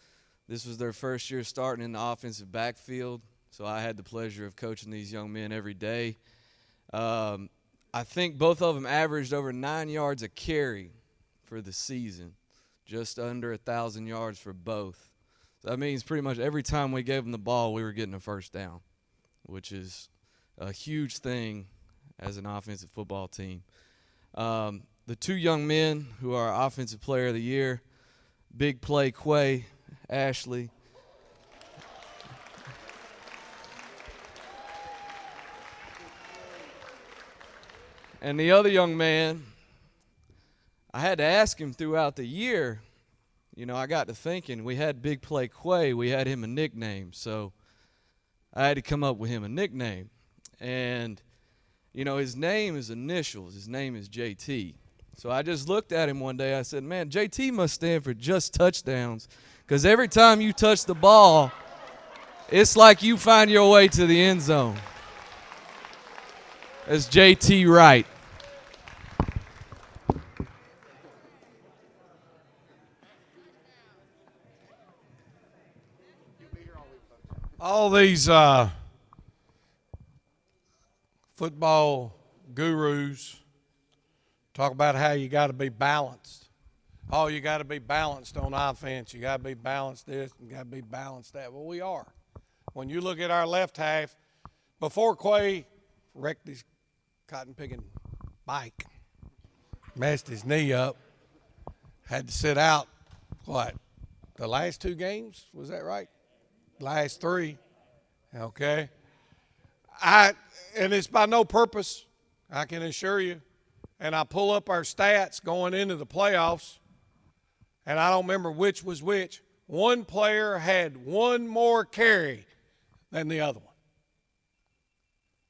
This was their first year starting in the offensive backfield, so I had the pleasure of coaching these young men every day. I think both of them averaged over 9 yards a carry for the season, just under 1,000 yards for both. So that means pretty much every time we gave them the ball, we were getting a first down, which is a huge thing as an offensive football team. The two young men who are Offensive Player of the Year, Big Play Quay, Ashley. And the other young man, I had to ask him throughout the year. You know, I got to thinking, we had Big Play Quay, we had him a nickname, so I had to come up with him a nickname. And, you know, his name is initials. His name is JT. So I just looked at him one day. I said, man, JT must stand for just touchdowns, because every time you touch the ball, it's like you find your way to the end zone. That's JT Wright. All these football gurus talk about how you got to be balanced. Oh, you got to be balanced on offense. You got to be balanced this. You got to be balanced that. Well, we are. When you look at our left half, before Quay wrecked his cotton-picking bike, messed his knee up, had to sit out, what, the last 2 games? Was that right? Last 3, okay. And it's by no purpose, I can assure you. And I pull up our stats going into the playoffs, and I don't remember which was which. One player had 1 more carry than the other one.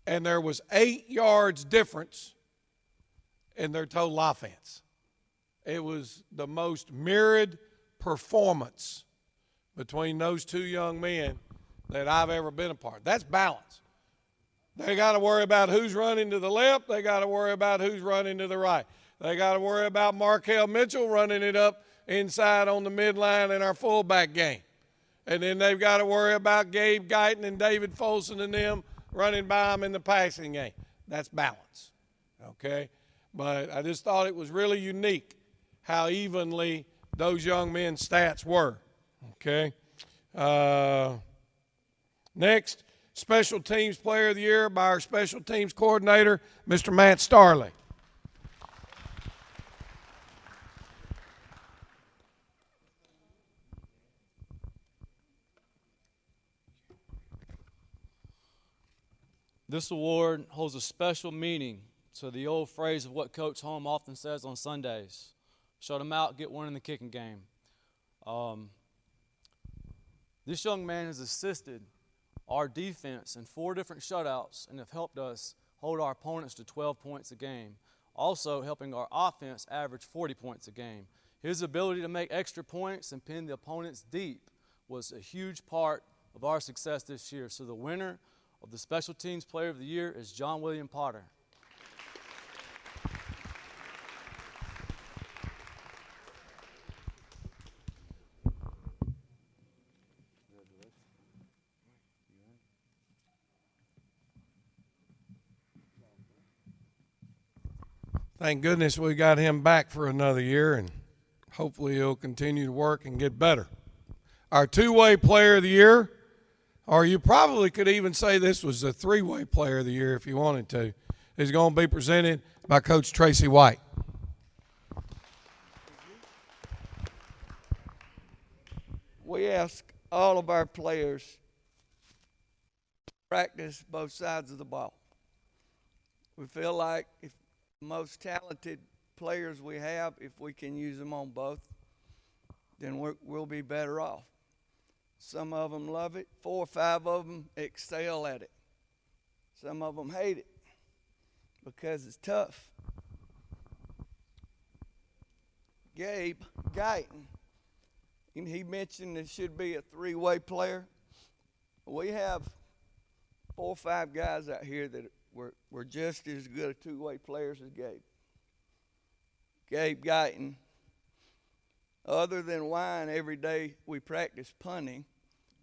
And there was 8 yards difference in their total offense. It was the most mirrored performance between those 2 young men that I've ever been a part of. That's balance. They got to worry about who's running to the left. They got to worry about who's running to the right. They got to worry about Markel Mitchell running it up inside on the midline in our fullback game. And then they've got to worry about Gabe Guyton and David Folsom and them running by them in the passing game. That's balance, okay? But I just thought it was really unique how evenly those young men's stats were, okay? Next, Special Teams Player of the Year by our Special Teams Coordinator, Mr. Matt Starley. This award holds a special meaning to the old phrase of what Coach Holm often says on Sundays: shut them out, get one in the kicking game. This young man has assisted our defense in 4 different shutouts and have helped us hold our opponents to 12 points a game, also helping our offense average 40 points a game. His ability to make extra points and pin the opponents deep was a huge part of our success this year. So the winner of the Special Teams Player of the Year is John William Potter. Thank goodness we got him back for another year, and hopefully he'll continue to work and get better. Our 2-way Player of the Year, or you probably could even say this was a 3-way Player of the Year if you wanted to, is going to be presented by Coach Tracy White. We ask all of our players to practice both sides of the ball. We feel like if the most talented players we have, if we can use them on both, then we'll be better off. Some of them love it. 4 or 5 of them excel at it. Some of them hate it because it's tough. Gabe Guyton, and he mentioned it should be a 3-way player. We have 4 or 5 guys out here that were just as good at 2-way players as Gabe. Gabe Guyton, other than whine every day we practice punting,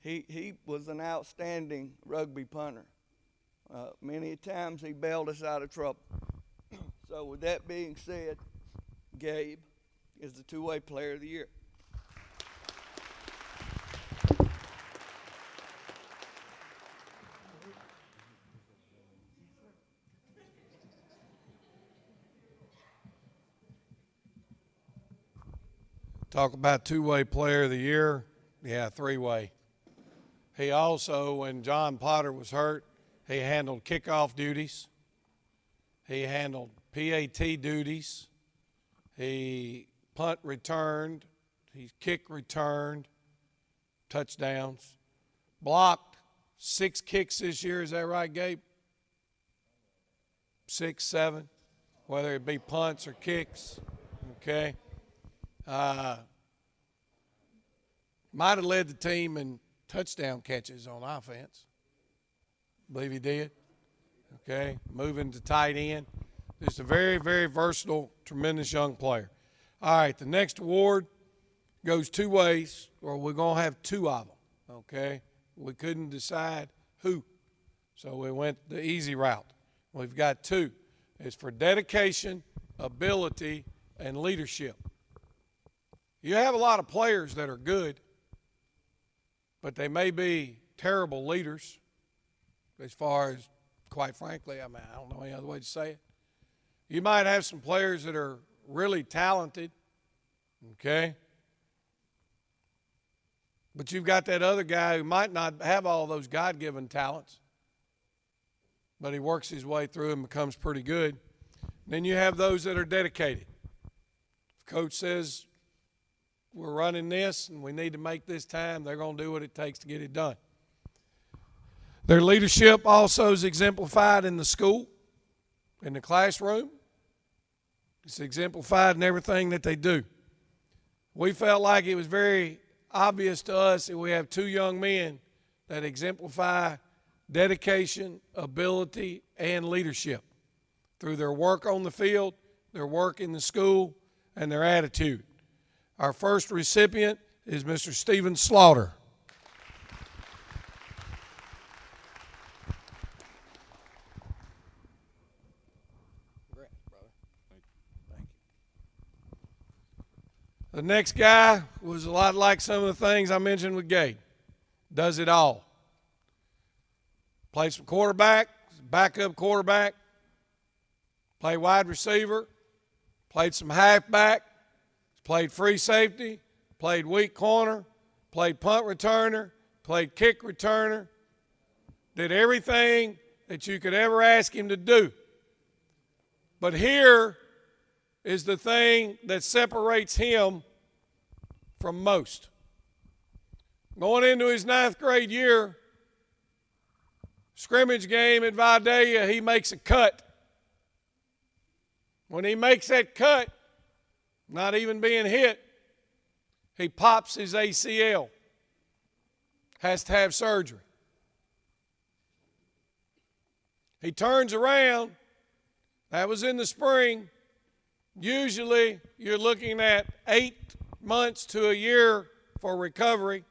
he was an outstanding rugby punter. Many times he bailed us out of trouble. So with that being said, Gabe is the 2-way Player of the Year. Talk about 2-way Player of the Year. Yeah, 3-way. He also, when John Potter was hurt, he handled kickoff duties. He handled PAT duties. He punt returned. He kick returned. Touchdowns. Blocked 6 kicks this year. Is that right, Gabe? 6, 7, whether it be punts or kicks. Okay. Might have led the team in touchdown catches on offense. Believe he did. Okay, moving to tight end. Just a very, very versatile, tremendous young player. All right, the next award goes 2 ways, or we're going to have 2 of them, okay? We couldn't decide who, so we went the easy route. We've got 2. It's for dedication, ability, and leadership. You have a lot of players that are good, but they may be terrible leaders as far as, quite frankly, I mean, I don't know any other way to say it. You might have some players that are really talented, okay? But you've got that other guy who might not have all those God-given talents, but he works his way through and becomes pretty good. Then you have those that are dedicated. If coach says, we're running this and we need to make this time, they're going to do what it takes to get it done. Their leadership also is exemplified in the school, in the classroom. It's exemplified in everything that they do. We felt like it was very obvious to us that we have 2 young men that exemplify dedication, ability, and leadership through their work on the field, their work in the school, and their attitude. Our first recipient is Mr. Stephen Slaughter. The next guy was a lot like some of the things I mentioned with Gabe. Does it all. Played some quarterback, backup quarterback, played wide receiver, played some halfback, played free safety, played weak corner, played punt returner, played kick returner, did everything that you could ever ask him to do. But here is the thing that separates him from most. Going into his 9th grade year, scrimmage game at Vidalia, he makes a cut. When he makes that cut, not even being hit, he pops his ACL, has to have surgery. He turns around, that was in the spring. Usually you're looking at 8 months to a year for recovery.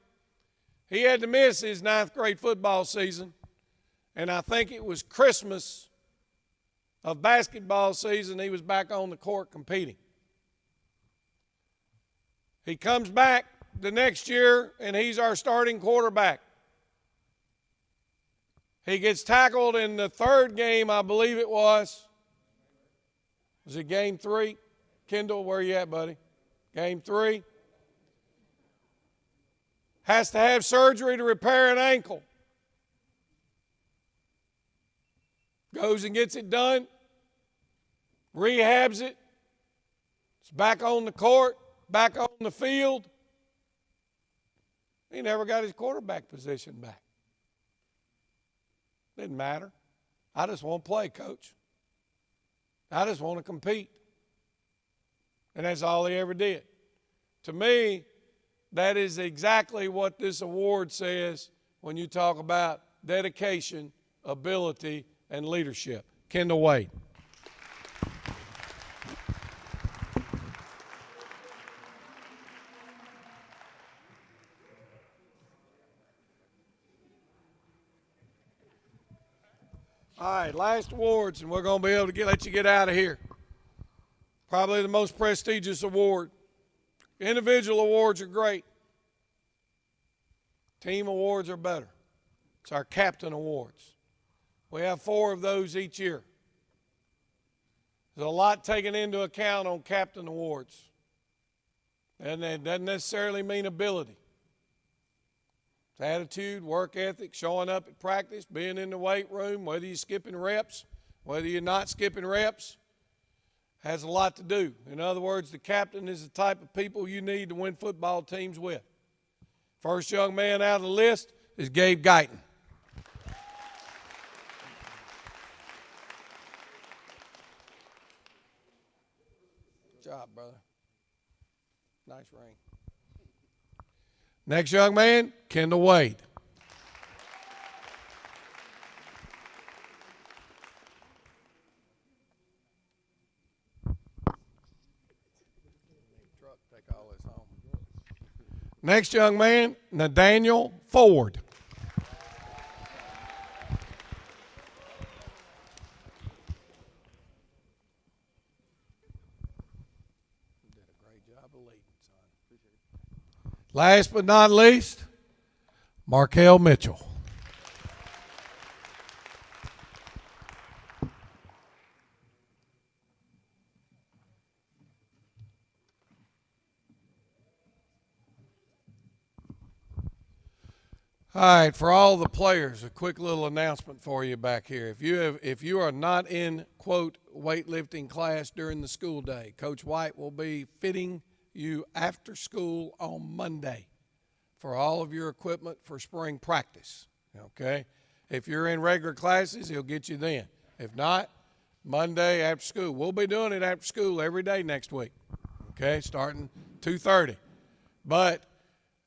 He had to miss his 9th grade football season, and I think it was Christmas of basketball season he was back on the court competing. He comes back the next year, and he's our starting quarterback. He gets tackled in the 3rd game, I believe it was. Was it game 3? Kendall, where you at, buddy? Game 3. Has to have surgery to repair an ankle. Goes and gets it done. Rehabs it. It's back on the court, back on the field. He never got his quarterback position back. Didn't matter. I just want to play, coach. I just want to compete. And that's all he ever did. To me, that is exactly what this award says when you talk about dedication, ability, and leadership. Kendall Wade. All right, last awards, and we're going to be able to let you get out of here. Probably the most prestigious award. Individual awards are great. Team awards are better. It's our captain awards. We have 4 of those each year. There's a lot taken into account on captain awards. And that doesn't necessarily mean ability. It's attitude, work ethic, showing up at practice, being in the weight room, whether you're skipping reps, whether you're not skipping reps, has a lot to do. In other words, the captain is the type of people you need to win football teams with. First young man out of the list is Gabe Guyton. Good job, brother. Nice ring. Next young man, Kendall Wade. Next young man, Nathaniel Ford. Last but not least, Markel Mitchell. All right, for all the players, a quick little announcement for you back here. If you are not in, quote, weightlifting class during the school day, Coach White will be fitting you after school on Monday for all of your equipment for spring practice, okay? If you're in regular classes, he'll get you then. If not, Monday after school. We'll be doing it after school every day next week, okay, starting 2:30. But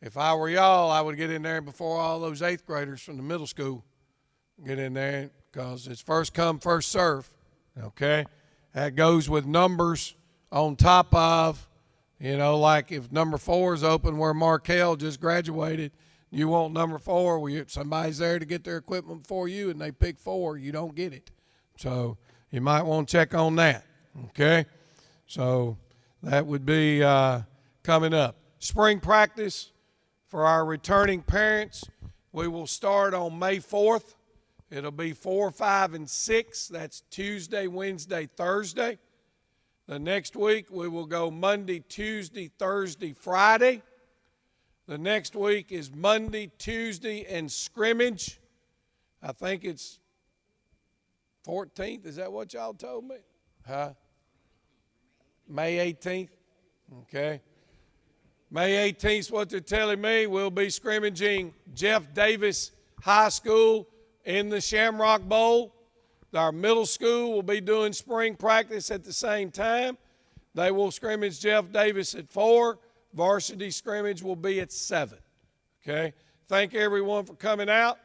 if I were y'all, I would get in there before all those 8th graders from the middle school, get in there because it's first come, first serve, okay? That goes with numbers on top of, you know, like if number 4 is open where Markel just graduated, you want number 4, well, somebody's there to get their equipment before you and they pick 4, you don't get it. So you might want to check on that, okay? So that would be coming up. Spring practice for our returning parents, we will start on May 4th. It'll be 4, 5, and 6. That's Tuesday, Wednesday, Thursday. The next week we will go Monday, Tuesday, Thursday, Friday. The next week is Monday, Tuesday, and scrimmage. I think it's 14th. Is that what y'all told me? Huh? May 18th? Okay. May 18th is what they're telling me. We'll be scrimmaging Jeff Davis High School in the Shamrock Bowl. Our middle school will be doing spring practice at the same time. They will scrimmage Jeff Davis at 4. Varsity scrimmage will be at 7. Okay? Thank everyone for coming out.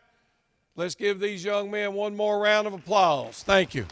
Let's give these young men one more round of applause. Thank you.